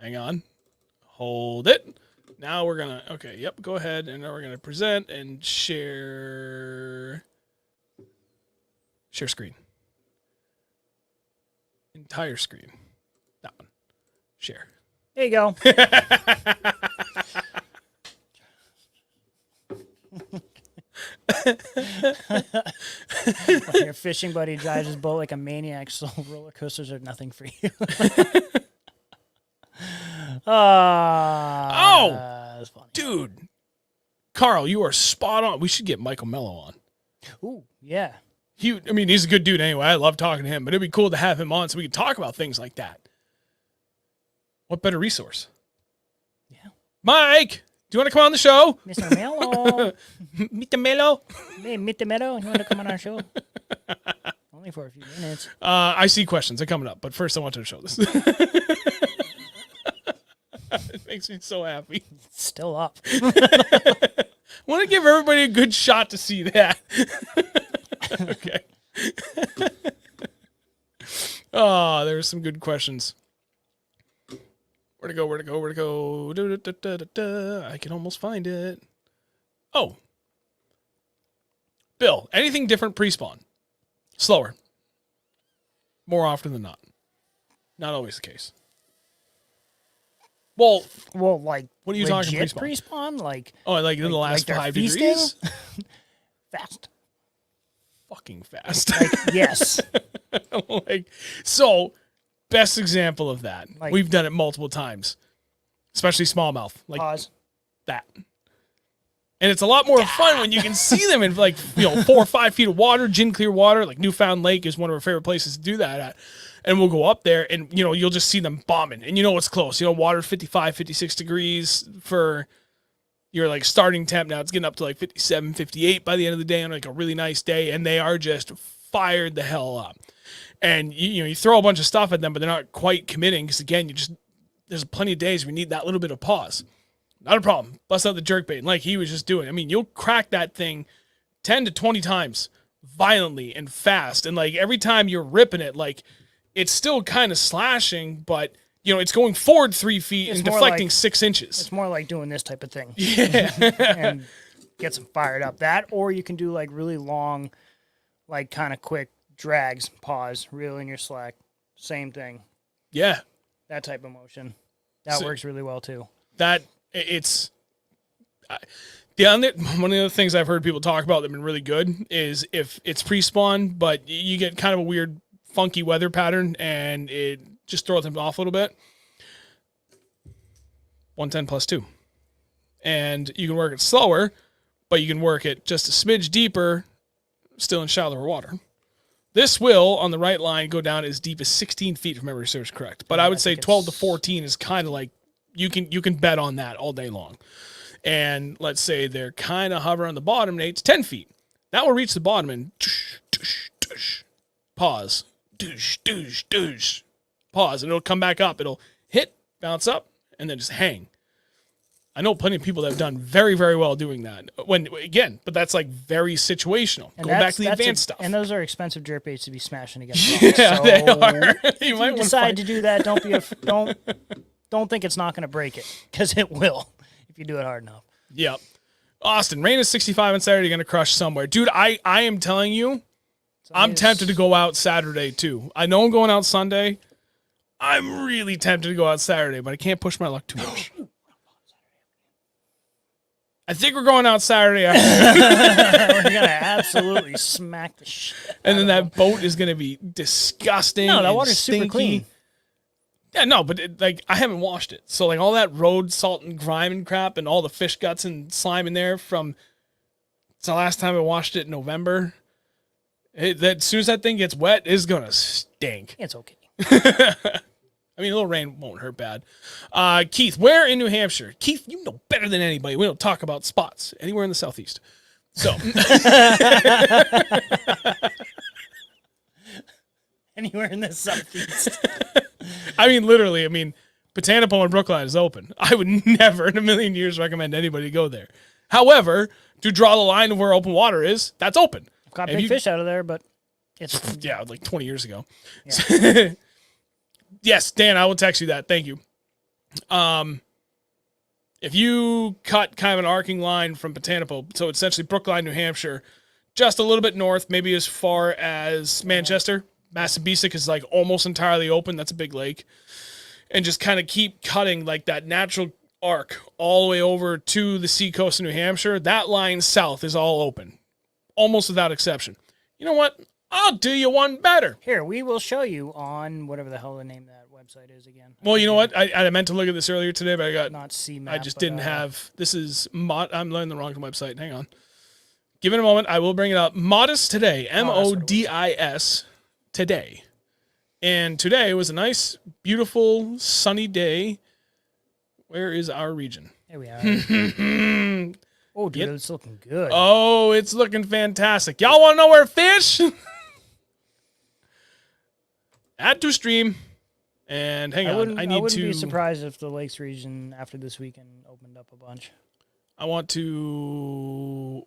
Hang on. Hold it. Now we're going to, okay, yep, go ahead. And now we're going to present and share screen. Entire screen. That one. Share. There you go. When your fishing buddy drives his boat like a maniac, so roller coasters are nothing for you. That's funny. Dude. Carl, you are spot on. We should get Michael Mello on. Ooh, yeah. I mean, he's a good dude anyway. I love talking to him, but it'd be cool to have him on so we could talk about things like that. What better resource? Yeah. Mike, do you want to come on the show? Mr. Mello. Meet the Mello. Hey, Mr. Mello, you want to come on our show? Only for a few minutes. I see questions. They're coming up, but first I want to show this. It makes me so happy. It's still up. I want to give everybody a good shot to see that. Okay. Oh, there's some good questions. Where'd it go? Where'd it go? Where'd it go? I can almost find it. Oh. Bill, anything different pre-spawn? Slower. More often than not. Not always the case. Well, like, what are you talking legit pre-spawn? Like, oh, like in the last like 5 feasting? degrees? Fast. Fucking fast. Like, yes. Like, so, best example of that. Like, we've done it multiple times, especially smallmouth. Like pause. that. And it's a lot more fun when you can see them in 4 or 5 feet of water, gin clear water. Like Newfound Lake is one of our favorite places to do that at. And we'll go up there and, you'll just see them bombing. And it's close. Water 55, 56 degrees for your like starting temp. Now it's getting up to like 57, 58 by the end of the day on like a really nice day. And they are just fired the hell up. And you throw a bunch of stuff at them, but they're not quite committing. Because again, there's plenty of days where you need that little bit of pause. Not a problem. Bust out the jerkbait. Like he was just doing. I mean, you'll crack that thing 10 to 20 times violently and fast. And like every time you're ripping it, like it's still kind of slashing, but it's going forward 3 feet and deflecting like, 6 inches. It's more like doing this type of thing. Yeah. And gets them fired up. That, or you can do like really long, like kind of quick drags, pause, reel in your slack. Same thing. Yeah. That type of motion. That works really well too. One of the other things I've heard people talk about that have been really good is if it's pre-spawn, but you get kind of a weird, funky weather pattern and it just throws them off a little bit. 110 plus 2. And you can work it slower, but you can work it just a smidge deeper, still in shallower water. This will, on the right line, go down as deep as 16 feet, if memory serves correct. But I would say 12 to 14 is kind of like, you can bet on that all day long. And let's say they're kind of hovering on the bottom, 8 to 10 feet. That will reach the bottom and pause, pause, and it'll come back up. It'll hit, bounce up, and then just hang. I know plenty of people that have done very, very well doing that. But that's like very situational. And going back to the advanced stuff. And those are expensive jerkbaits to be smashing against. Yeah, so they are. You might decide to do that. Don't think it's not going to break it, because it will if you do it hard enough. Yep. Austin, rain is 65 on Saturday. You're going to crush somewhere. Dude, I am telling you, I'm tempted to go out Saturday too. I know I'm going out Sunday. I'm really tempted to go out Saturday, but I can't push my luck too much. I think we're going out Saturday afternoon. We're going to absolutely smack the shit. And then that boat is going to be disgusting. No, that and water's stinky. super clean. Yeah, no, but I haven't washed it. So like all that road salt and grime and crap and all the fish guts and slime in there it's the last time I washed it in November. As soon as that thing gets wet, it's going to stink. It's okay. I mean, a little rain won't hurt bad. Keith, where in New Hampshire? Keith, you know better than anybody. We don't talk about spots. Anywhere in the southeast. So. Anywhere in the southeast. I mean, literally, Botanical in Brookline is open. I would never in a million years recommend anybody go there. However, to draw the line of where open water is, that's open. I've caught big fish out of there, but it's... Yeah, like 20 years ago. Yeah. Yes, Dan, I will text you that. Thank you. If you cut kind of an arcing line from Botanical, so essentially Brookline, New Hampshire, just a little bit north, maybe as far as Manchester, Massabesic is like almost entirely open. That's a big lake. And just kind of keep cutting like that natural arc all the way over to the seacoast of New Hampshire. That line south is all open, almost without exception. You know what? I'll do you one better. Here, we will show you on whatever the hell the name of that website is again. Well, you know what? I meant to look at this earlier today, but I got not CMAP. I just didn't have. This is I'm learning the wrong website. Hang on. Give it a moment. I will bring it up. Modest Today. that's what it was. MODIS Today. And today was a nice, beautiful, sunny day. Where is our region? There we are. Oh, dude, it's looking good. Oh, it's looking fantastic. Y'all want to know where to fish? Add to stream. And hang on. I wouldn't be surprised if the Lakes region after this weekend opened up a bunch. I want to...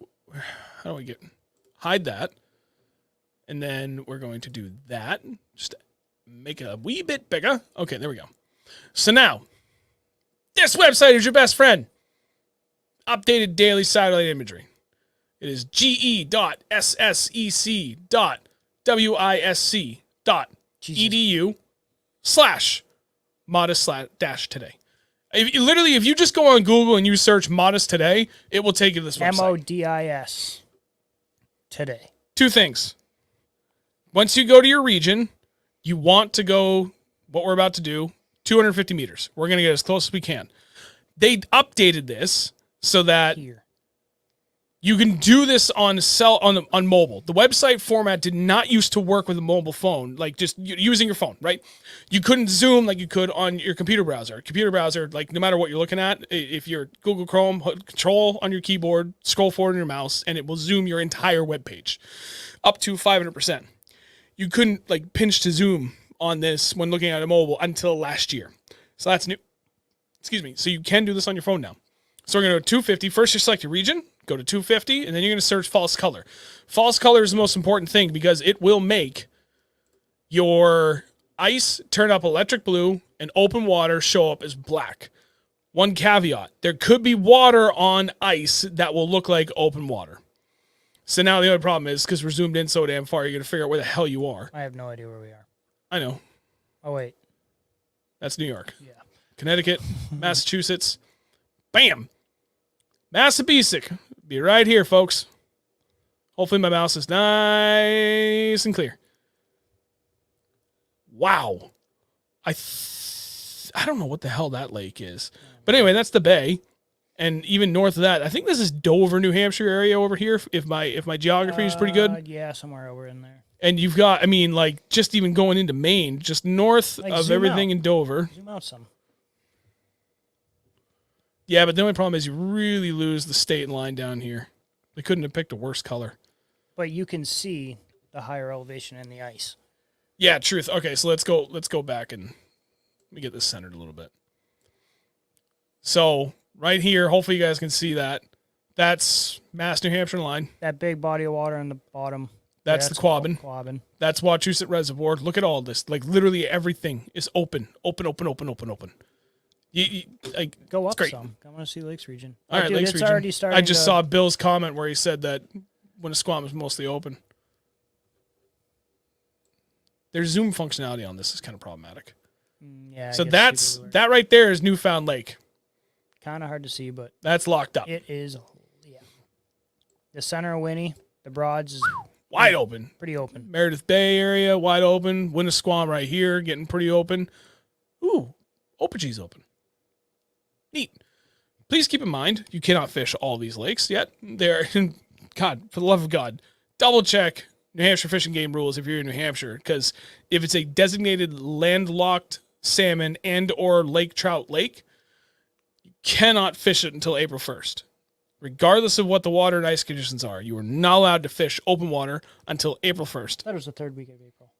How do we hide that? And then we're going to do that. Just make it a wee bit bigger. Okay, there we go. So now, this website is your best friend. Updated daily satellite imagery. It is ge.ssec.wisc.edu/modest-today. If you just go on Google and you search Modest Today, it will take you to this website. MODIS Today. Two things. Once you go to your region, you want to go, what we're about to do, 250 meters. We're going to get as close as we can. They updated this so that you can do this on mobile. The website format did not used to work with a mobile phone, like just using your phone, right? You couldn't zoom like you could on your computer browser. Computer browser, like no matter what you're looking at, if you're Google Chrome, Control on your keyboard, scroll forward on your mouse, and it will zoom your entire web page up to 500%. You couldn't like pinch to zoom on this when looking at a mobile until last year. So that's new. Excuse me. So you can do this on your phone now. So we're going to go 250. First, you select your region, go to 250, and then you're going to search false color. False color is the most important thing because it will make your ice turn up electric blue and open water show up as black. One caveat, there could be water on ice that will look like open water. So now the other problem is, because we're zoomed in so damn far, you're going to figure out where the hell you are. I have no idea where we are. I know. Oh, wait. That's New York. Yeah. Connecticut, Massachusetts. Bam! Massapequa. Be right here, folks. Hopefully my mouse is nice and clear. Wow. I don't know what the hell that lake is. But anyway, that's the bay. And even north of that, I think this is Dover, New Hampshire area over here, if my geography is pretty good. Yeah, somewhere over in there. And you've got, I mean, like, just even going into Maine, just north of everything in Dover. Zoom out some. Yeah, but the only problem is you really lose the state line down here. They couldn't have picked a worse color. But you can see the higher elevation in the ice. Yeah, truth. Okay, so let's go back and let me get this centered a little bit. So right here, hopefully you guys can see that. That's Mass New Hampshire line. That big body of water in the bottom. That's the Quabbin. That's Wachusett Reservoir. Look at all this. Like literally everything is open. Open. You like, go up great. some. I want to see Lakes region. All right, dude, Lakes it's region. already starting. I just saw Bill's comment where he said that Winnisquam is mostly open. Their zoom functionality on this is kind of problematic. Yeah. So that right there is Newfound Lake. Kind of hard to see, but that's locked up. It is. Yeah. The center of Winnie, the Broads is wide open. Pretty open. Meredith Bay area wide open. Winnisquam right here getting pretty open. Ooh, Opeegee's open. Neat. Please keep in mind, you cannot fish all these lakes yet. They're, God, for the love of God, double check New Hampshire Fish and Game rules if you're in New Hampshire, because if it's a designated landlocked salmon and or lake trout lake, you cannot fish it until April 1st. Regardless of what the water and ice conditions are, you are not allowed to fish open water until April 1st. That was the third week of April.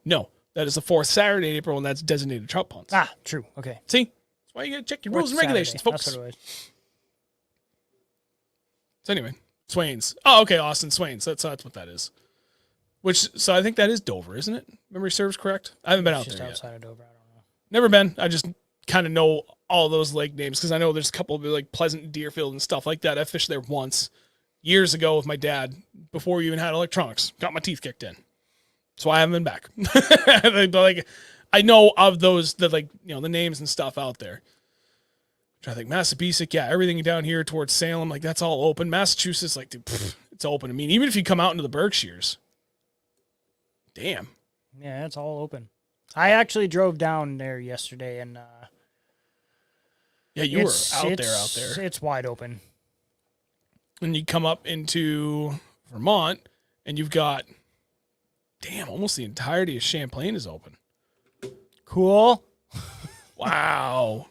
No, that is the fourth Saturday in April, and that's designated trout ponds. Ah, true. Okay. See? That's why you got to check your rules and regulations, folks. That's what it was. So anyway, Swains. Oh, okay, Austin Swains. That's what that is. So I think that is Dover, isn't it? Memory serves correct? I haven't been out there yet. Just outside of Dover. I don't know. Never been. I just kind of know all those lake names because I know there's a couple of like Pleasant, Deerfield, and stuff like that. I fished there once years ago with my dad before we even had electronics. Got my teeth kicked in. So I haven't been back. But like, I know of those, the names and stuff out there. I think Massapequa, yeah, everything down here towards Salem, like that's all open. Massachusetts, like, dude, it's open. I mean, even if you come out into the Berkshires, damn. Yeah, it's all open. I actually drove down there yesterday, and yeah, you were out there. It's wide open. and you come up into Vermont, and you've got, damn, almost the entirety of Champlain is open. Cool. Wow.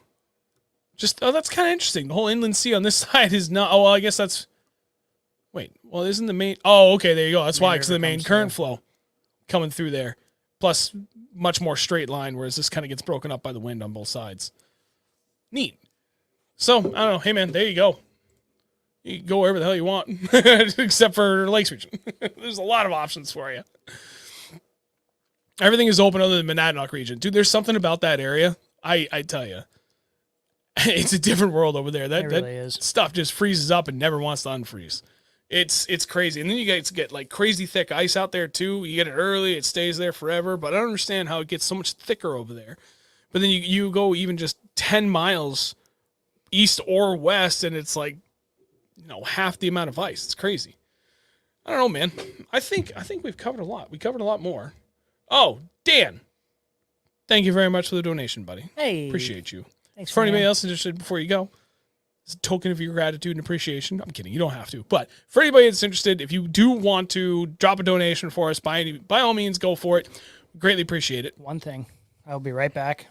That's kind of interesting. The whole inland sea on this side is not. Oh, well, I guess that's. Wait, well, isn't the main? Oh, okay, there you go. That's why, because the main current flow coming through there, plus much more straight line, whereas this kind of gets broken up by the wind on both sides. Neat. So I don't know. Hey, man, there you go. You can go wherever the hell you want, except for Lakes region. There's a lot of options for you. Everything is open other than Monadnock region, dude. There's something about that area. I tell you. It's a different world over there. That really is. Stuff just freezes up and never wants to unfreeze. It's crazy. And then you guys get like crazy thick ice out there too. You get it early, it stays there forever. But I don't understand how it gets so much thicker over there. But then you go even just 10 miles east or west, and it's like, half the amount of ice. It's crazy. I don't know, man. I think we've covered a lot. We covered a lot more. Oh, Dan. Thank you very much for the donation, buddy. Hey. Appreciate you. Thanks for anybody else interested, before you go, it's a token of your gratitude and appreciation. I'm kidding. You don't have to. But for anybody that's interested, if you do want to drop a donation for us, by all means, go for it. Greatly appreciate it. One thing. I'll be right back.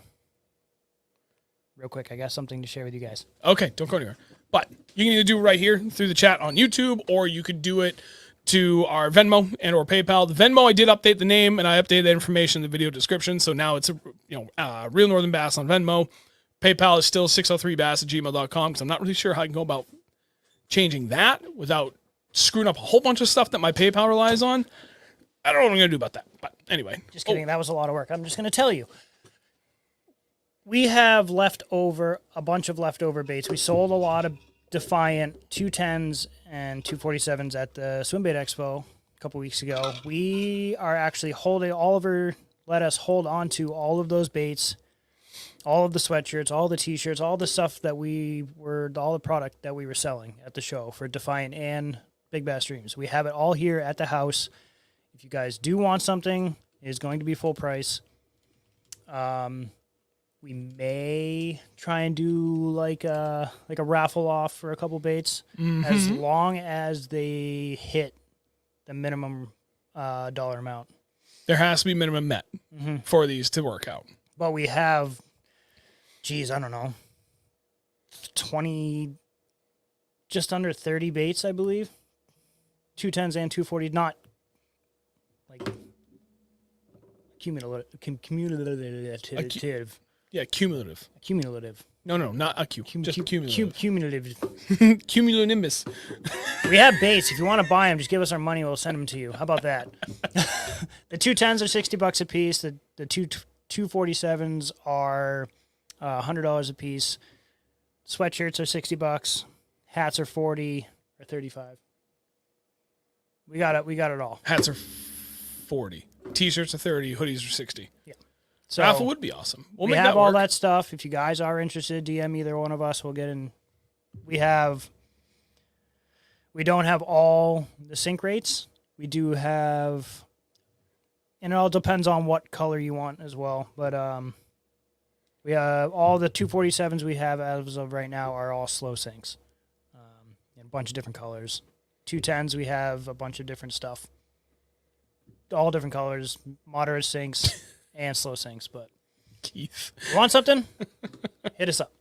Real quick, I got something to share with you guys. Okay, don't go anywhere. But you can either do it right here through the chat on YouTube, or you could do it to our Venmo and or PayPal. The Venmo, I did update the name, and I updated the information in the video description. So now it's Reel Nothern Bass on Venmo. PayPal is still 603bass@gmail.com, because I'm not really sure how I can go about changing that without screwing up a whole bunch of stuff that my PayPal relies on. I don't know what I'm going to do about that. But anyway. Just kidding. That was a lot of work. I'm just going to tell you. We have a bunch of leftover baits. We sold a lot of Defiant 210s and 247s at the Swimbait Expo a couple weeks ago. We are actually Oliver let us hold on to all of those baits, all of the sweatshirts, all the t-shirts, all the stuff that all the product that we were selling at the show for Defiant and Big Bass Dreams. We have it all here at the house. If you guys do want something, it is going to be full price. We may try and do like a raffle off for a couple baits, as long as they hit the minimum dollar amount. There has to be minimum met for these to work out. But we have, I don't know, 20, just under 30 baits, I believe. 210s and 240s, not like cumulative. Yeah, cumulative. Cumulative. No, not just cumulative. Cumulative. Cumulonimbus. We have baits. If you want to buy them, just give us our money. We'll send them to you. How about that? The 210s are $60 a piece. The 247s are $100 a piece. Sweatshirts are $60. Hats are $40 or $35. We got it all. Hats are $40. T-shirts are $30. Hoodies are $60. Yeah. So raffle would be awesome. We have all that stuff. If you guys are interested, DM either one of us. We'll get in. We don't have all the sync rates. We do have, and it all depends on what color you want as well. But we have all the 247s we have as of right now are all slow syncs, in a bunch of different colors. 210s we have a bunch of different stuff, all different colors, moderate syncs. And slow sinks, but Keith, you want something? Hit us up.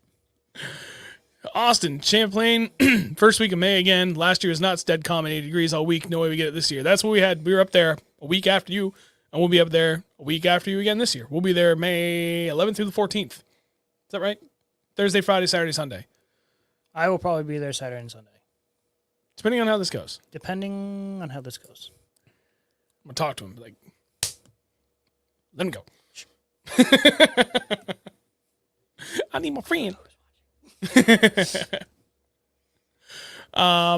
Austin, Champlain, first week of May again. Last year was nuts, dead calm and 80 degrees all week. No way we get it this year. That's what we had. We were up there a week after you, and we'll be up there a week after you again this year. We'll be there May 11th through the 14th. Is that right? Thursday, Friday, Saturday, Sunday. I will probably be there Saturday and Sunday. Depending on how this goes. Depending on how this goes. I'm going to talk to him. Like, let him go. I need my friend. I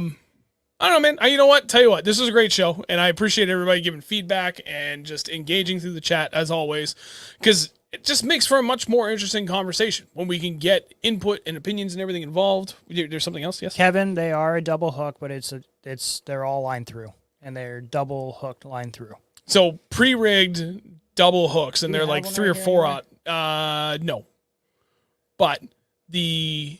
don't know, man. You know what? Tell you what, this is a great show, and I appreciate everybody giving feedback and just engaging through the chat as always, because it just makes for a much more interesting conversation when we can get input and opinions and everything involved. There's something else, yes? Kevin, they are a double hook, but they're all line through, and they're double hooked line through. So pre-rigged double hooks, and they're like 3 or 4 out. No, but the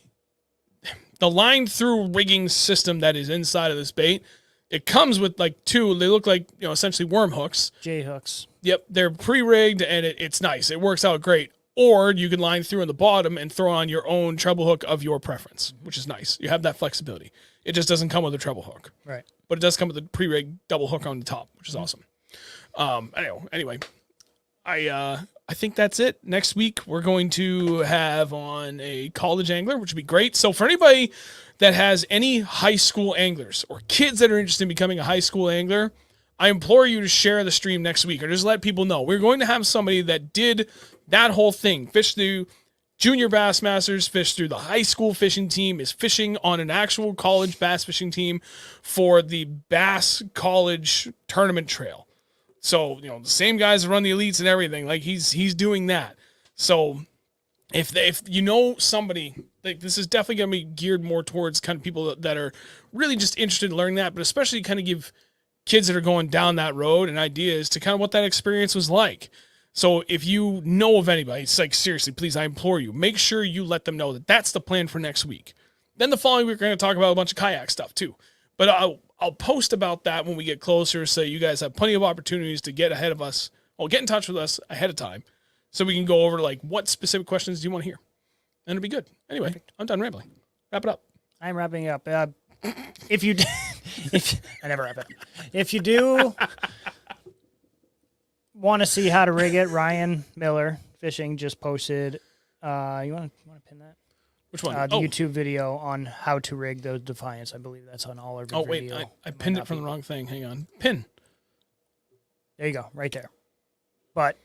the line through rigging system that is inside of this bait, it comes with like two, they look like, essentially worm hooks. J hooks. Yep. They're pre-rigged and it's nice. It works out great. Or you can line through on the bottom and throw on your own treble hook of your preference, which is nice. You have that flexibility. It just doesn't come with a treble hook. Right. But it does come with a pre-rigged double hook on the top, which is awesome. Anyway, I think that's it. Next week, we're going to have on a college angler, which would be great. So for anybody that has any high school anglers or kids that are interested in becoming a high school angler, I implore you to share the stream next week or just let people know. We're going to have somebody that did that whole thing, fish through junior Bassmasters, fish through the high school fishing team, is fishing on an actual college bass fishing team for the Bass College Tournament Trail. So, the same guys that run the elites and everything, like he's doing that. So if you know somebody, like this is definitely going to be geared more towards kind of people that are really just interested in learning that, but especially kind of give kids that are going down that road and ideas to kind of what that experience was like. So if you know of anybody, it's like, seriously, please, I implore you, make sure you let them know that that's the plan for next week. Then the following week, we're going to talk about a bunch of kayak stuff too. But I'll post about that when we get closer, so you guys have plenty of opportunities to get ahead of us, or get in touch with us ahead of time, so we can go over like what specific questions do you want to hear. And it'll be good. Anyway, perfect. I'm done rambling. Wrap it up. I'm wrapping up. If you, I never wrap it up. If you do want to see how to rig it, Ryan Miller Fishing just posted. You want to pin that? Which one? The YouTube video on how to rig those Defiance. I believe that's on all of your video. Oh, wait. I pinned it from the wrong thing. Hang on. Pin. There you go. Right there. But,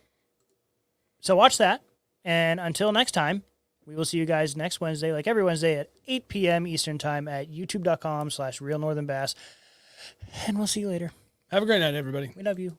so watch that. And until next time, we will see you guys next Wednesday, like every Wednesday at 8 p.m. Eastern Time at youtube.com/Reel Nothern Bass. And we'll see you later. Have a great night, everybody. We love you.